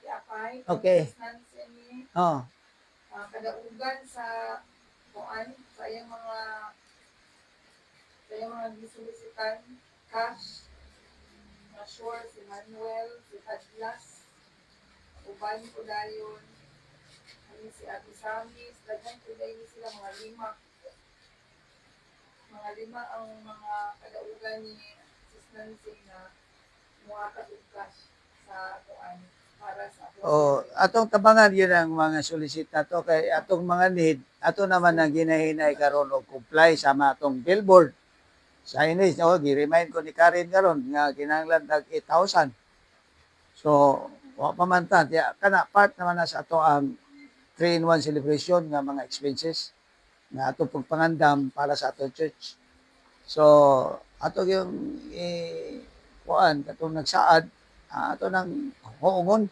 apay. Okay. Send ni Oh. kadaugan sa kuan sa iyang mga gisolisitan cash. Sure si Manuel, si Adlas, uban ko dayon. Ani si Ate Samis, daghan ko dayon sila mga lima ang mga kadaugan ni Sis Nancy na mga katugkas sa kuan para sa Atong tabangan yun ang mga solicit na to kay atong mga need, ato naman ang ginahinay karon og comply sama atong billboard. Sa inis, gi-remind ko ni Karen karon nga kinahanglan tag 8,000. So, wa pa man ta, kana part naman na sa ato ang 3-in-1 celebration nga mga expenses nga ato pagpangandam para sa atong church. So, ato yung kuan katong nagsaad, ato nang huungon.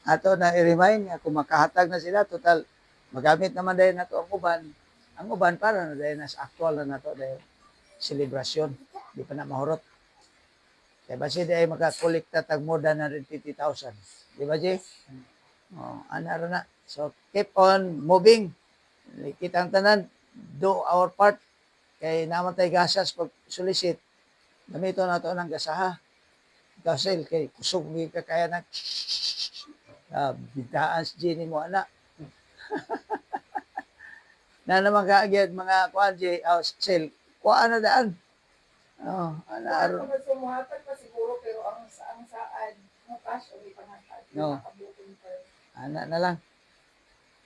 Ato na i-remind nga kung makahatag na sila, total, magamit naman dahil nato ang uban. Ang uban para na dahil nas actual na nato dahil celebration. Di pa na mahurot. Kaya ba siya dahil makakolekta tag more than 150,000. Di ba, Jay? Oh, ana ra na. So, keep on moving. Kitang tanan, do our part. Kay namatay gasas pag solicit. Gamito na to ng gasaha. Gasel, kay kusog mo ka kaya na bintaan si Jenny mo, anak. Na naman kaagad mga kuan, Jay, sel, kuan na daan. Oh, ana aron. Kung sumuhatag pa siguro, pero ang saad, mo cash o ipangatag. No. Ana na lang.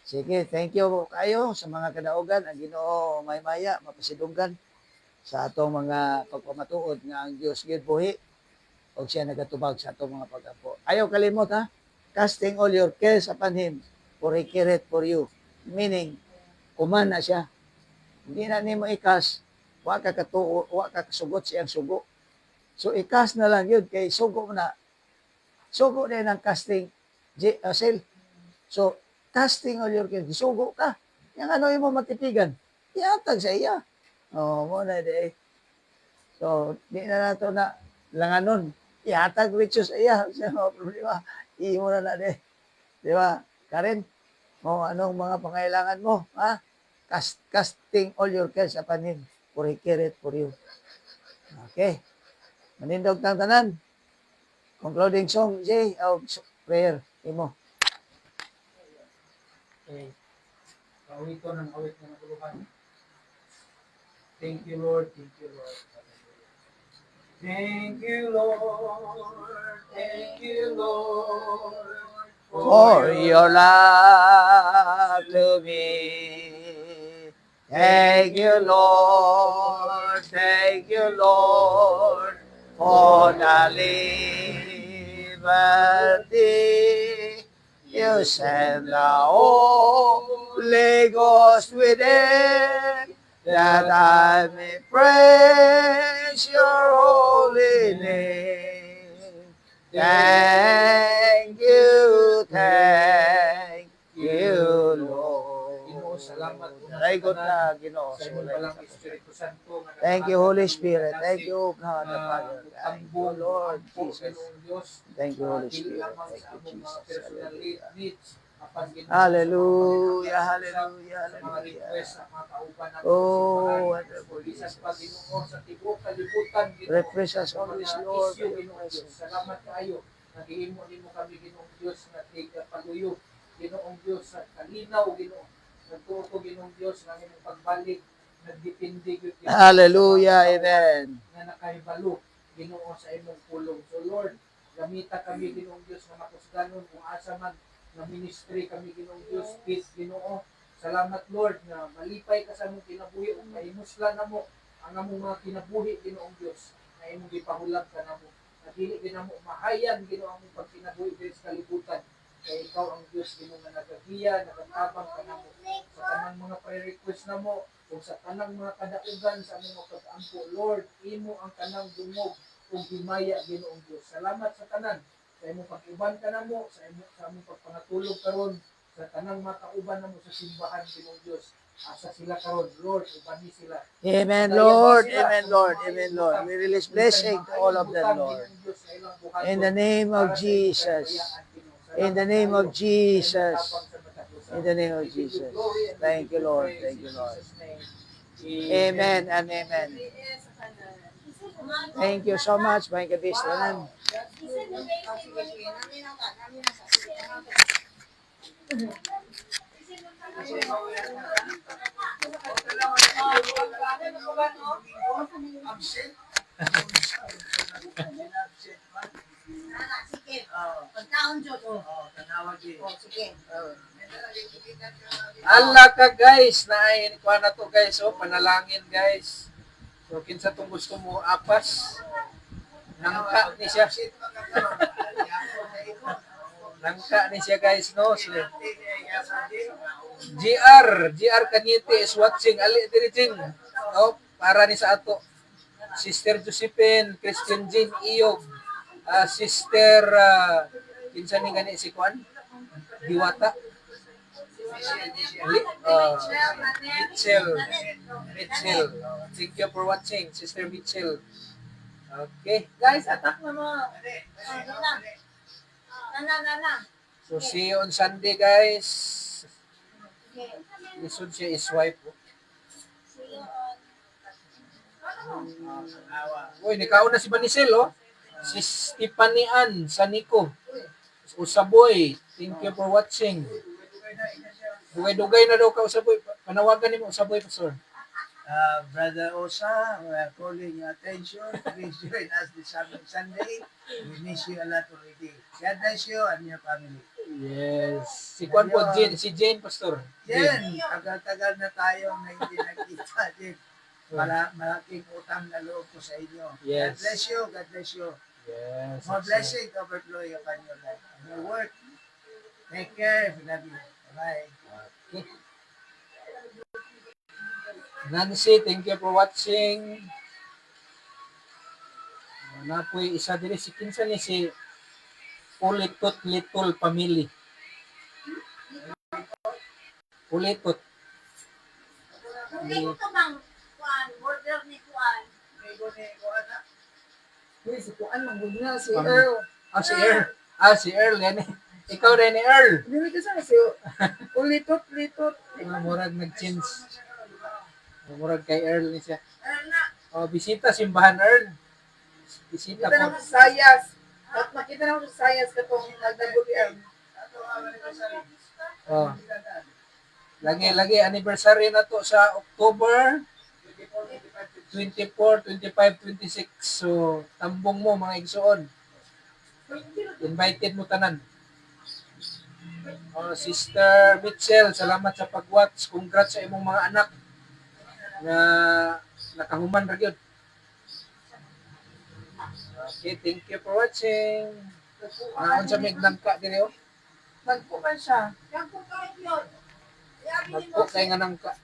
Sige, thank you kayo sa mga kadaugan. Ang Ginoo may maya, mapasidunggan sa atong mga pagpamatuod nga ang Dios gyud buhi o siya nagatubag sa atong mga pag-apo. Ayaw kalimot ha. Casting all your cares upon Him for He careth for you. Meaning, kuman na siya. Hindi na nimo ikas, wa ka katuo, wa ka kasugot siyang sugo. So ikas na lang yun kay sugo mo na. Sugo na ng casting sale. So casting all your cares, sugo ka. Yang ano mo matipigan? Iatag sa iya. Oh, mo na di. So di na nato na langanon. Ihatag richo sa iya. Siya mo problema. Imo na di. Di ba? Karen, mo anong mga pangailangan mo, ha? Casting all your cares upon Him, for He careth for you. Okay. Manindog tang tanan. Concluding song, Jay, of prayer. Imo. Okay. Awit ko ng awit na naguluhan. Thank you, Lord. Thank you, Lord. Thank you, Lord. Thank you, Lord. For your love to me. Thank you, Lord. Thank you, Lord, for the liberty you send the Holy Ghost within, that I may praise your holy name. Thank you, Lord. Ginoo, salamat po. Ay, good na, Ginoo. Sa imong balang Espiritu Santo. nga Thank you, Holy nakahatag Spirit. ng Thank you, God the na Father. Thank you, tambong, Lord ampo, Jesus. Ginoong Diyos. Thank you, Holy Dili Spirit. lamang Thank sa you, among mga Jesus. personal needs. Apan Ginoo, Hallelujah, sa mga hallelujah, sa mga request, hallelujah. sa mga kauban natin Oh, sa simbahan. wonderful Bisan pa Jesus. Ginoo sa tibuok kalibutan, Ginoo. Refresh us Sa always, mga Lord, issue, by your Ginoong Diyos. presence. Salamat kaayo. Nagihimo nimo kami, Ginoong Diyos, na paluyo. Ginoong Diyos, sa kalinaw, Ginoo. Nagtuto, Ginoong Diyos, ng imong pagbalik. Nagdipindi, Ginoo. Hallelujah, amen. Na nakahibalo, Ginoo, sa imong pulong. So Lord, gamita kami, Ginoong Diyos, na makusganon kung asa man na ministry kami, Ginoong Diyos. Peace, Ginoo. Salamat, Lord, na malipay ka sa among kinabuhi ug mahimuslan namo ang among mga kinabuhi, Ginoong Diyos, na imong gipahulag ka namo. Na dili ginamo mahayan, Ginoo, ang imong pagkinabuhi diri sa kalibutan. Kaya ikaw ang Diyos, Ginoo, nga nagagiya, nagatabang ka namo sa tanang mga prayer request namo kung sa tanang mga kadaugan sa among mga pag-ampo. Lord, imo ang tanang dungog ug himaya, Ginoong Diyos. Salamat sa tanan sa imong pag-uban ka namo, sa among pagpangatulog karon sa tanang mga kauban namo sa simbahan, Ginoong Diyos. Asa sila karon, Lord, ubani sila. Amen, Lord. Amen, Lord. Amen, Lord. We release blessing to all of them, Lord. In the name of Jesus. In the name of Jesus. In the name of Jesus. Thank you, Lord. Thank you, Lord. Amen and amen. Thank you so much, mga kabistanan. Sige. Pagkaon Diyos. Sige. Ala ka guys, naay kuha na to guys, oh, panalangin guys. So kinsa tong gusto mo apas? Nangka ni siya. Nangka ni siya guys, no. So, GR Kanyete is watching. Ali diri jing. Oh, para ni sa ato. Sister Josephine, Christian Jean Iyog, Sister, kinsa ni gani si Kuan? Diwata. Mitchell. Thank you for watching, Sister Mitchell. Okay. Guys, attack na mo. Nana. So, see you on Sunday, guys. Lisod siya is wife. Uy, nikaon na si Banisel, oh. Si Stephanie Ann Sanico. Usaboy, thank you for watching. Dugay-dugay na daw ka, Usaboy. Panawagan mo, Usaboy, Pastor. Brother Osa, we are calling your attention. Please join us this coming Sunday. We miss you a lot already. God bless you and your family. Yes. Si Kwan po, Jane. Si Jane, Pastor. Jen, tagal-tagal na tayo na hindi nakita, Jen. Malaking utang na loob ko sa inyo. Yes. God bless you. God bless you. Yes. More blessing overflow upon your life and your work. Take care. We love you. Bye. Okay. Nancy, thank you for watching. Na po isa diri si kinsa ni si Ulitot Little Family. Ulitot. Hindi ko bang kuan, order ni kuan. Uy, si Kuan, magbugnaw. Si Pam- Earl. Si Earl. Si Earl yan eh. Ikaw rin ni Earl. Dili ka sa si Ulitot. Murag nag-change. Murag kay Earl ni siya. Bisita simbahan Earl. Bisita Kita na po. mo sa Sayas. At makita na mo sa Sayas katong nag-WM. Oh. Lagi anniversary na to sa October 24, 25, 26. So, tambong mo mga igsoon. Invited mo tanan. Sister Mitchell, salamat sa pag-watch. Congrats sa imong mga anak na nakahuman ra gyud. Okay, thank you for watching. Naon sa mig nangka diri oh. Nagpukan siya. Nagpo kay nga nangka.